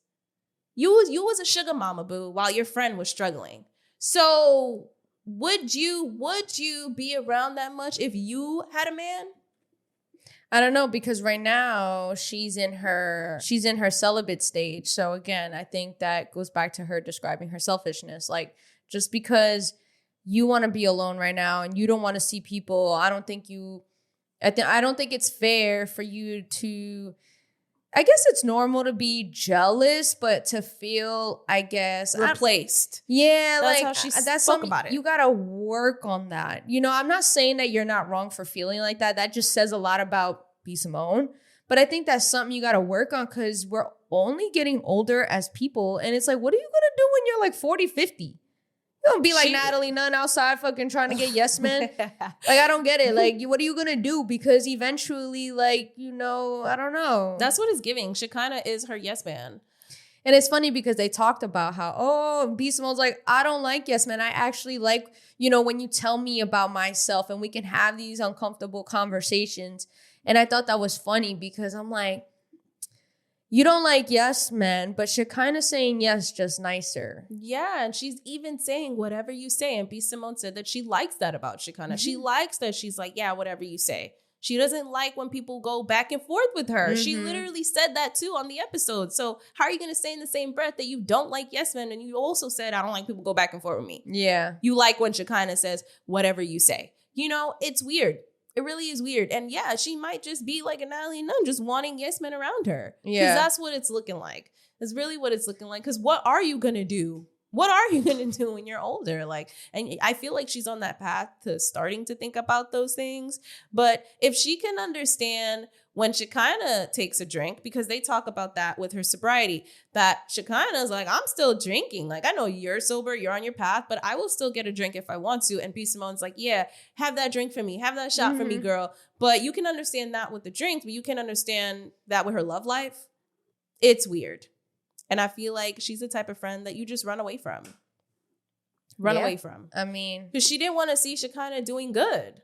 You was a sugar mama, boo, while your friend was struggling. So would you be around that much if you had a man? I don't know, because right now she's in her celibate stage. So again, I think that goes back to her describing her selfishness. Like, just because you want to be alone right now and you don't want to see people, I don't think it's fair for you to, I guess it's normal to be jealous, but to feel, I guess, replaced. Yeah, that's like how she that's spoke about it. You gotta work on that. You know, I'm not saying that you're not wrong for feeling like that. That just says a lot about Be Simone. But I think that's something you gotta work on, because we're only getting older as people. And it's like, what are you gonna do when you're like 40, 50? You don't be like Natalie Nunn outside fucking trying to get yes men. Like, I don't get it. Like, what are you gonna do? Because eventually, like, you know, I don't know. That's what it's giving. Shekinah is her yes man. And it's funny because they talked about how, B Simone's like, I don't like yes men. I actually like, you know, when you tell me about myself and we can have these uncomfortable conversations. And I thought that was funny because I'm like, you don't like yes men, but Shekinah saying yes just nicer. Yeah, and she's even saying whatever you say. And B Simone said that she likes that about Shekinah. Mm-hmm. She likes that she's like, yeah, whatever you say. She doesn't like when people go back and forth with her. Mm-hmm. She literally said that too on the episode. So how are you going to say in the same breath that you don't like yes men, and you also said, I don't like people go back and forth with me? Yeah. You like when Shekinah says whatever you say. You know, it's weird. It really is weird. And yeah, she might just be like a Natalie Nunn, just wanting yes men around her. Yeah. Because that's what it's looking like. That's really what it's looking like. Because what are you going to do? What are you going to do when you're older? Like, and I feel like she's on that path to starting to think about those things. But if she can understand when Shekinah takes a drink, because they talk about that with her sobriety, that Shekinah's like, I'm still drinking. Like, I know you're sober, you're on your path, but I will still get a drink if I want to. And B Simone's like, yeah, have that drink for me. Have that shot for me, girl. But you can understand that with the drink, but you can understand that with her love life. It's weird. And I feel like she's the type of friend that you just run away from. Away from. I mean, because she didn't want to see Shekinah doing good.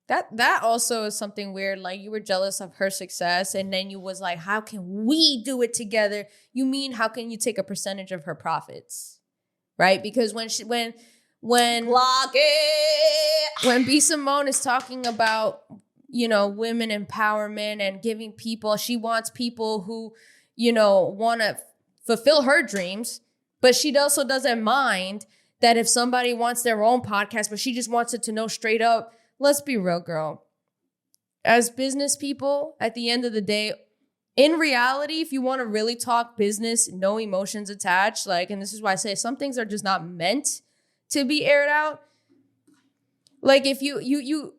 That also is something weird. Like, you were jealous of her success, and then you was like, how can we do it together? You mean, how can you take a percentage of her profits? Right? Because when Clock it. When B Simone is talking about, you know, women empowerment and giving people, she wants people who, you know, want to fulfill her dreams, but she also doesn't mind that if somebody wants their own podcast, but she just wants it to know straight up. Let's be real, girl. As business people, at the end of the day, in reality, if you want to really talk business, no emotions attached, like, and this is why I say some things are just not meant to be aired out. Like, if you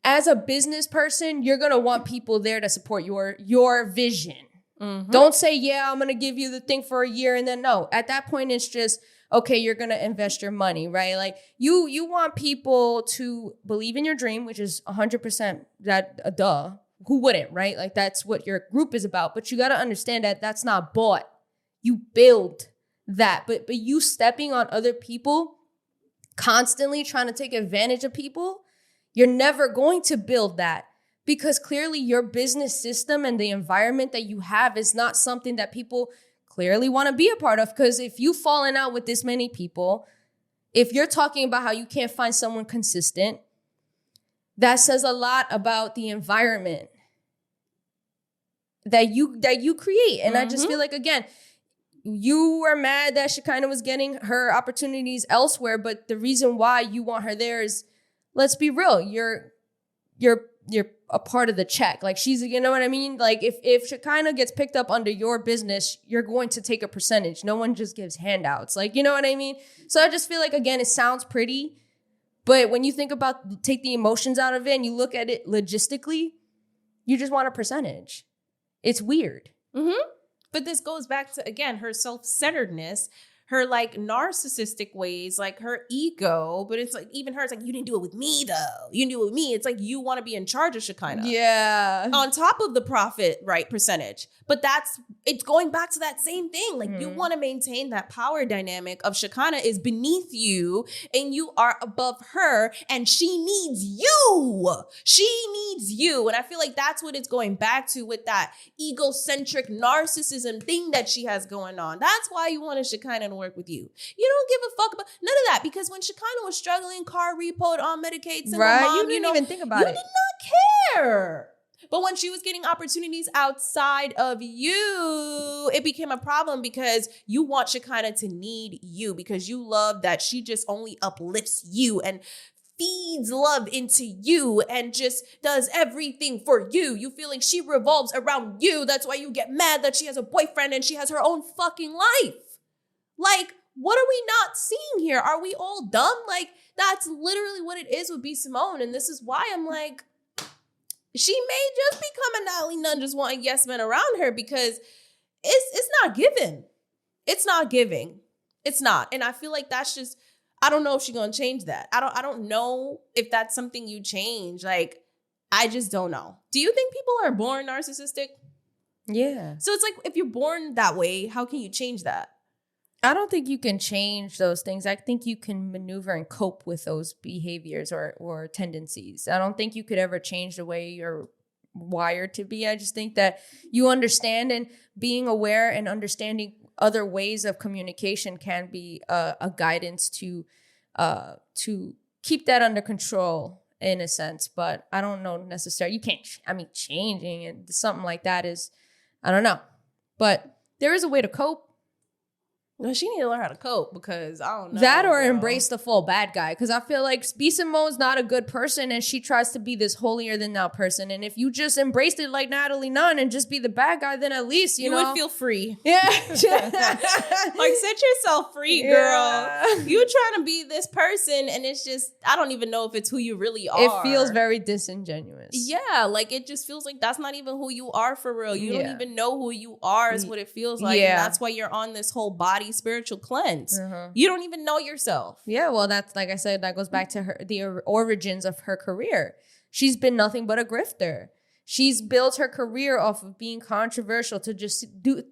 as a business person, you're going to want people there to support your vision. Mm-hmm. Don't say, yeah, I'm going to give you the thing for a year. And then no, at that point, it's just, okay, you're going to invest your money, right? Like, you want people to believe in your dream, which is 100% that, duh. Who wouldn't, right? Like, that's what your group is about. But you got to understand that that's not bought. You build that. But you stepping on other people, constantly trying to take advantage of people, you're never going to build that. Because clearly your business system and the environment that you have is not something that people clearly want to be a part of. Because if you've fallen out with this many people, if you're talking about how you can't find someone consistent, that says a lot about the environment that you create. And I just feel like, again, you were mad that Shekinah was getting her opportunities elsewhere, but the reason why you want her there is, let's be real, you're a part of the check. Like, she's, you know what I mean? Like, if Shekinah gets picked up under your business, you're going to take a percentage. No one just gives handouts. Like, you know what I mean? So I just feel like, again, it sounds pretty, but when you think about, take the emotions out of it and you look at it logistically, You just want a percentage. It's weird. Mm-hmm. But this goes back to, again, her self-centeredness, her like narcissistic ways, like her ego. But it's like, even her, it's like, you didn't do it with me though. You didn't do it with me. It's like, you want to be in charge of Shekinah. Yeah. On top of the profit, right, percentage. But it's going back to that same thing. Like, you want to maintain that power dynamic of Shekinah is beneath you and you are above her and she needs you. She needs you. And I feel like that's what it's going back to with that egocentric narcissism thing that she has going on. That's why you wanted Shekinah to work with you. You don't give a fuck about none of that, because when Shekinah was struggling, car repoed, on Medicaid, single mom, you didn't even think about it. You did not care. But when she was getting opportunities outside of you, it became a problem because you want Shekinah to need you, because you love that she just only uplifts you and feeds love into you and just does everything for you. You feel like she revolves around you. That's why you get mad that she has a boyfriend and she has her own fucking life. Like, what are we not seeing here? Are we all dumb? Like, that's literally what it is with B Simone. And this is why I'm like, she may just become a Natalie Nunn just wanting yes men around her, because it's not giving. It's not giving. It's not. And I feel like that's just, I don't know if she's going to change that. I don't know if that's something you change. Like, I just don't know. Do you think people are born narcissistic? Yeah. So it's like, if you're born that way, how can you change that? I don't think you can change those things. I think you can maneuver and cope with those behaviors or tendencies. I don't think you could ever change the way you're wired to be. I just think that you understand, and being aware and understanding other ways of communication can be a guidance to keep that under control in a sense. But I don't know necessarily. You can't, changing it, something like that is, I don't know. But there is a way to cope. No, she need to learn how to cope, because I don't know. That or embrace the full bad guy. Because I feel like B Simone's not a good person and she tries to be this holier than thou person. And if you just embraced it like Natalie Nunn and just be the bad guy, then at least, you know. would feel free. Yeah. Like, set yourself free, girl. Yeah. You trying to be this person and it's just, I don't even know if it's who you really are. It feels very disingenuous. Yeah, like it just feels like that's not even who you are for real. You don't even know who you are is what it feels like. Yeah. And that's why you're on this whole body spiritual cleanse. You don't even know yourself. Yeah, well, that's, like I said, that goes back to the origins of her career. She's been nothing but a grifter. She's built her career off of being controversial, to just do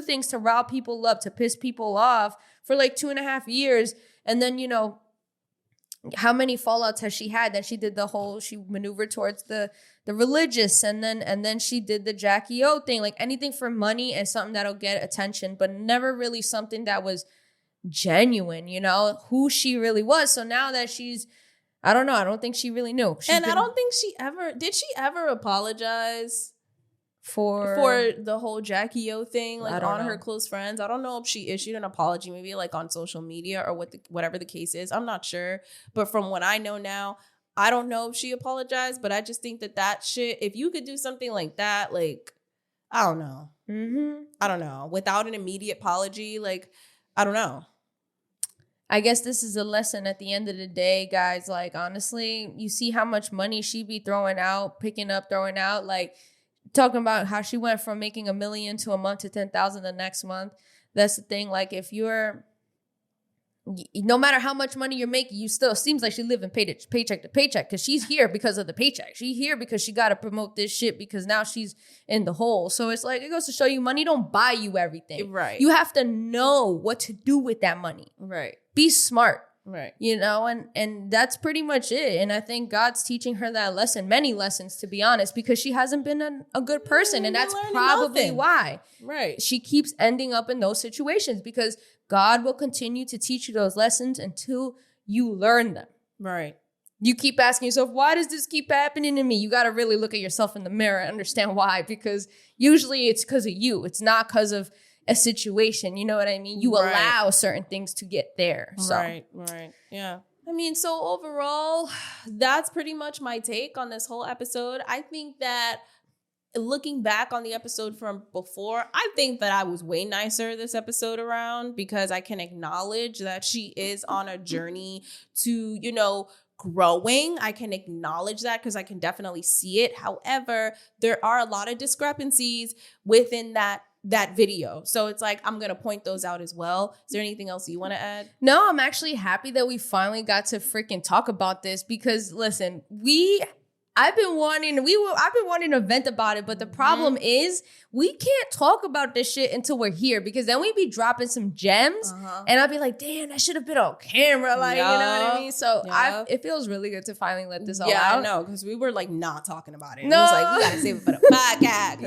things to rile people up, to piss people off for like 2.5 years. And then, you know, how many fallouts has she had? Then she did she maneuvered towards the religious, and then she did the Jackie O thing, like anything for money and something that'll get attention, but never really something that was genuine, you know, who she really was. So now that I don't know, I don't think she really knew. I don't think did she ever apologize for the whole Jackie O thing, like on her close friends? I don't know if she issued an apology, maybe like on social media or whatever the case is. I'm not sure. But from what I know now, I don't know if she apologized, but I just think that shit, if you could do something like that, like, I don't know. I don't know. Without an immediate apology, like, I don't know. I guess this is a lesson at the end of the day, guys. Like, honestly, you see how much money she be throwing out, throwing out, like, talking about how she went from making $1 million to a month to 10,000 the next month. That's the thing. Like, if you're, no matter how much money you're making, you still seems like she living paycheck to paycheck, because she's here because of the paycheck. She's here because she got to promote this shit, because now she's in the hole. So it's like, it goes to show you, money don't buy you everything. Right. You have to know what to do with that money. Right. Be smart. Right. You know, and that's pretty much it. And I think God's teaching her that lesson, many lessons, to be honest, because she hasn't been a good person. And that's probably why. Right. She keeps ending up in those situations, because God will continue to teach you those lessons until you learn them. Right. You keep asking yourself, why does this keep happening to me? You got to really look at yourself in the mirror and understand why, because usually it's because of you. It's not because of a situation. You know what I mean? You allow certain things to get there. So. Right. Yeah. I mean, so overall, that's pretty much my take on this whole episode. I think that looking back on the episode from before, I think that I was way nicer this episode around, because I can acknowledge that she is on a journey to, you know, growing. I can acknowledge that because I can definitely see it. However, there are a lot of discrepancies within that video. So it's like, I'm going to point those out as well. Is there anything else you want to add? No, I'm actually happy that we finally got to freaking talk about this because listen, I've been wanting to vent about it, but the problem is we can't talk about this shit until we're here because then we be dropping some gems and I'll be like, damn, that should have been on camera. Like, you know what I mean? So it feels really good to finally let this all out. Yeah, I know, because we were like not talking about it. No. It was like, we got to save it for the podcast.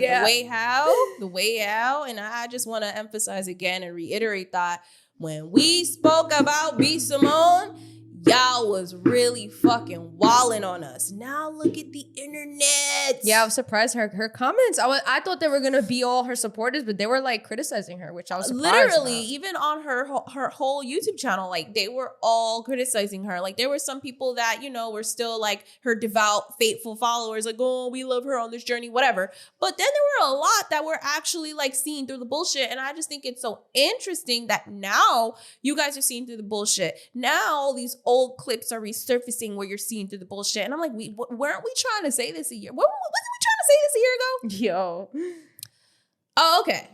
The way out. And I just want to emphasize again and reiterate that when we spoke about Be Simone, y'all was really fucking walling on us. Now look at the internet. Yeah, I was surprised. Her comments, I thought they were going to be all her supporters, but they were like criticizing her, which I was surprised literally about. Even on her whole YouTube channel, like they were all criticizing her. Like there were some people that, you know, were still like her devout, faithful followers, like, oh, we love her on this journey, whatever. But then there were a lot that were actually like seeing through the bullshit. And I just think it's so interesting that now you guys are seeing through the bullshit. Now these old clips are resurfacing where you're seeing through the bullshit. And I'm like, weren't we trying to say this a year? Wasn't we trying to say this a year ago? Yo. Oh, okay.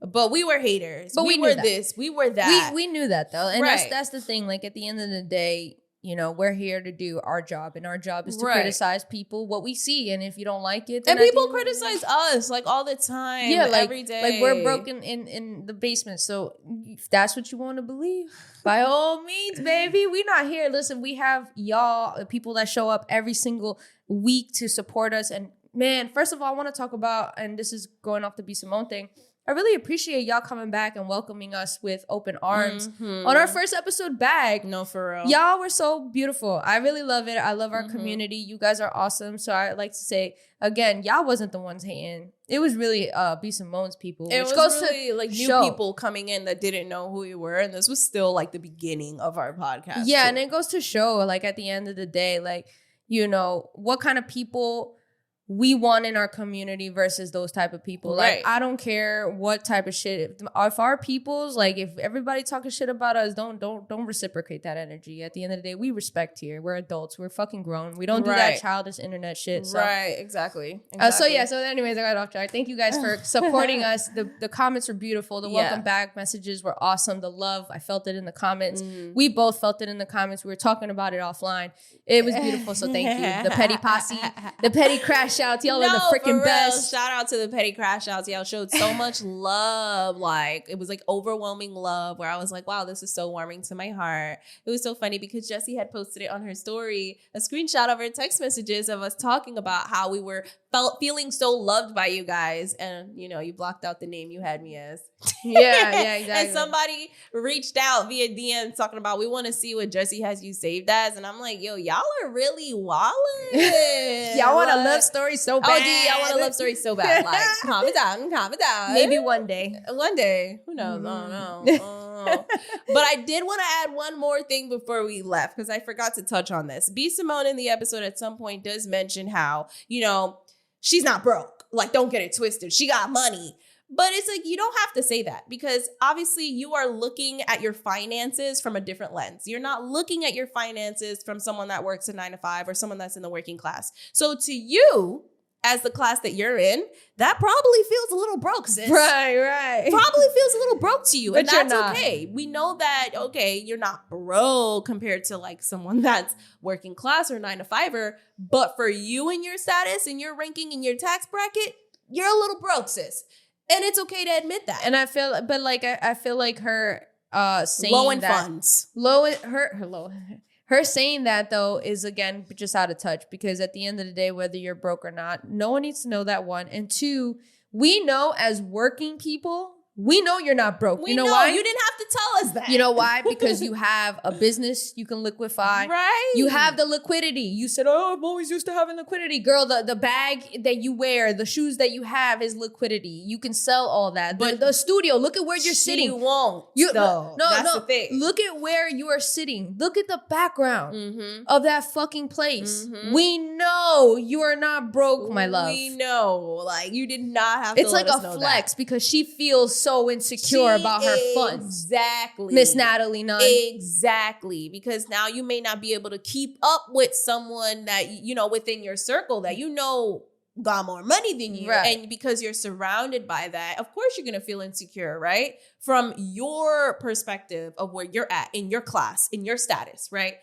But we were haters. But we were this. We were that. We knew that though. And that's the thing. Like at the end of the day, you know, we're here to do our job, and our job is to criticize people, what we see. And if you don't like it, then and people criticize us like all the time, like, every day. Like we're broken in the basement. So if that's what you want to believe, by all means, baby. We not here. Listen, we have y'all, people that show up every single week to support us. And man, first of all, I want to talk about, and this is going off the Be Simone thing, I really appreciate y'all coming back and welcoming us with open arms on our first episode back. No, for real. Y'all were so beautiful. I really love it. I love our community. You guys are awesome. So I'd like to say, again, y'all wasn't the ones hating. It was really Be Simone's people. It was really like new people coming in that didn't know who we were. And this was still like the beginning of our podcast. Yeah, and it goes to show, like at the end of the day, like, you know, what kind of people we want in our community versus those type of people. Right. Like, I don't care what type of shit. If our people's, like, if everybody talking shit about us, don't reciprocate that energy. At the end of the day, we respect here. We're adults. We're fucking grown. We don't do that childish internet shit. So. Right, exactly. So anyways, I got off track. Thank you guys for supporting us. The comments were beautiful. The welcome back messages were awesome. The love, I felt it in the comments. We both felt it in the comments. We were talking about it offline. It was beautiful, so thank you. The petty posse, the petty crash outs. Y'all are the freaking best. Shout out to the petty crash outs. Y'all showed so much love. Like, it was like overwhelming love where I was like, wow, this is so warming to my heart. It was so funny because Jessie had posted it on her story, a screenshot of her text messages of us talking about how we were feeling so loved by you guys. And, you know, you blocked out the name you had me as. Yeah, exactly. And somebody reached out via DM talking about, we want to see what Jessie has you saved as. And I'm like, yo, y'all are really wallin'. Y'all want a love story so bad. Oh, dude, y'all want a love story so bad. Like, calm it down. Maybe one day. Who knows? I don't know. But I did want to add one more thing before we left, because I forgot to touch on this. B Simone in the episode at some point does mention how, you know, she's not broke. Like, don't get it twisted. She got money. But it's like, you don't have to say that, because obviously you are looking at your finances from a different lens. You're not looking at your finances from someone that works a 9-to-5 or someone that's in the working class. So to you, as the class that you're in, that probably feels a little broke, sis. Right. Probably feels a little broke to you. But and that's okay. We know that, okay, you're not broke compared to like someone that's working class or 9-to-5er. But for you and your status and your ranking and your tax bracket, you're a little broke, sis. And it's okay to admit that. And I feel, but like, I feel like her saying low in that, funds. Her saying that, though, is, again, just out of touch, because at the end of the day, whether you're broke or not, no one needs to know that, one. And two, we know as working people, we know you're not broke. You know why? You didn't have to tell us that. You know why? Because you have a business you can liquefy. Right. You have the liquidity. You said, oh, I'm always used to having liquidity. Girl, the bag that you wear, the shoes that you have is liquidity. You can sell all that. But the studio, look at where you're sitting. You won't. No, That's the thing. Look at where you are sitting. Look at the background of that fucking place. We know you are not broke, my love. We know. Like, you did not have to It's let like us know a flex that. because she feels so insecure about her funds. Exactly. Miss Natalie Nunn. Exactly. Because now you may not be able to keep up with someone that, you know, within your circle that you know got more money than you. Right. And because you're surrounded by that, of course you're going to feel insecure, right? From your perspective of where you're at in your class, in your status, right?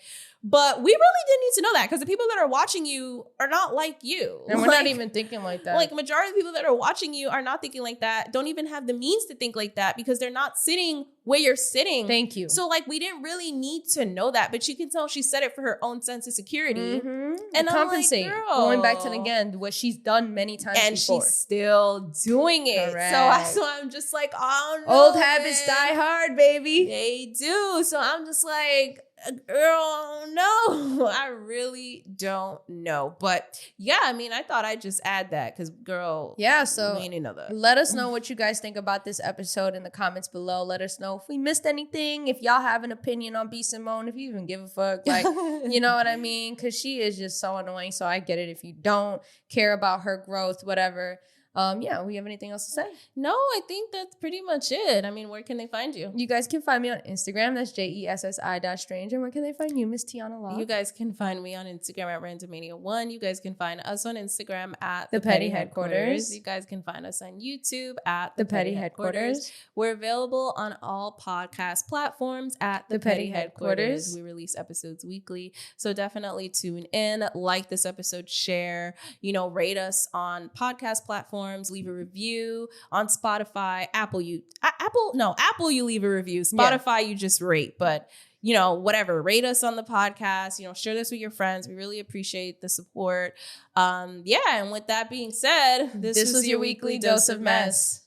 But we really didn't need to know that because the people that are watching you are not like you. And we're not even thinking like that. Like majority of the people that are watching you are not thinking like that, don't even have the means to think like that because they're not sitting where you're sitting. Thank you. So like we didn't really need to know that, but you can tell she said it for her own sense of security. And compensate. Like, going back to, again, what she's done many times and before. she's still doing it. Correct. So I'm just like, oh no. Old habits die hard, baby. They do. So I'm just like, girl, no, I really don't know. But yeah, I mean, I thought I'd just add that because, girl, yeah, so we didn't know that. Let us know what you guys think about this episode in the comments below. Let us know if we missed anything, if y'all have an opinion on B Simone, if you even give a fuck, like, you know what I mean? Because she is just so annoying. So I get it if you don't care about her growth, whatever. Yeah, we have anything else to say? No, I think that's pretty much it. I mean, where can they find you? You guys can find me on Instagram. That's JESSI.strange. And where can they find you, Miss Tiana Law? You guys can find me on Instagram at Randomania1. You guys can find us on Instagram at The Petty Headquarters. You guys can find us on YouTube at The Petty Headquarters. We're available on all podcast platforms at The Petty Headquarters. We release episodes weekly. So definitely tune in, like this episode, share, you know, rate us on podcast platforms. Leave a review on Spotify, Apple you leave a review. Spotify you just rate, but you know, whatever, rate us on the podcast, you know, share this with your friends. We really appreciate the support. And with that being said, this was your weekly dose of mess.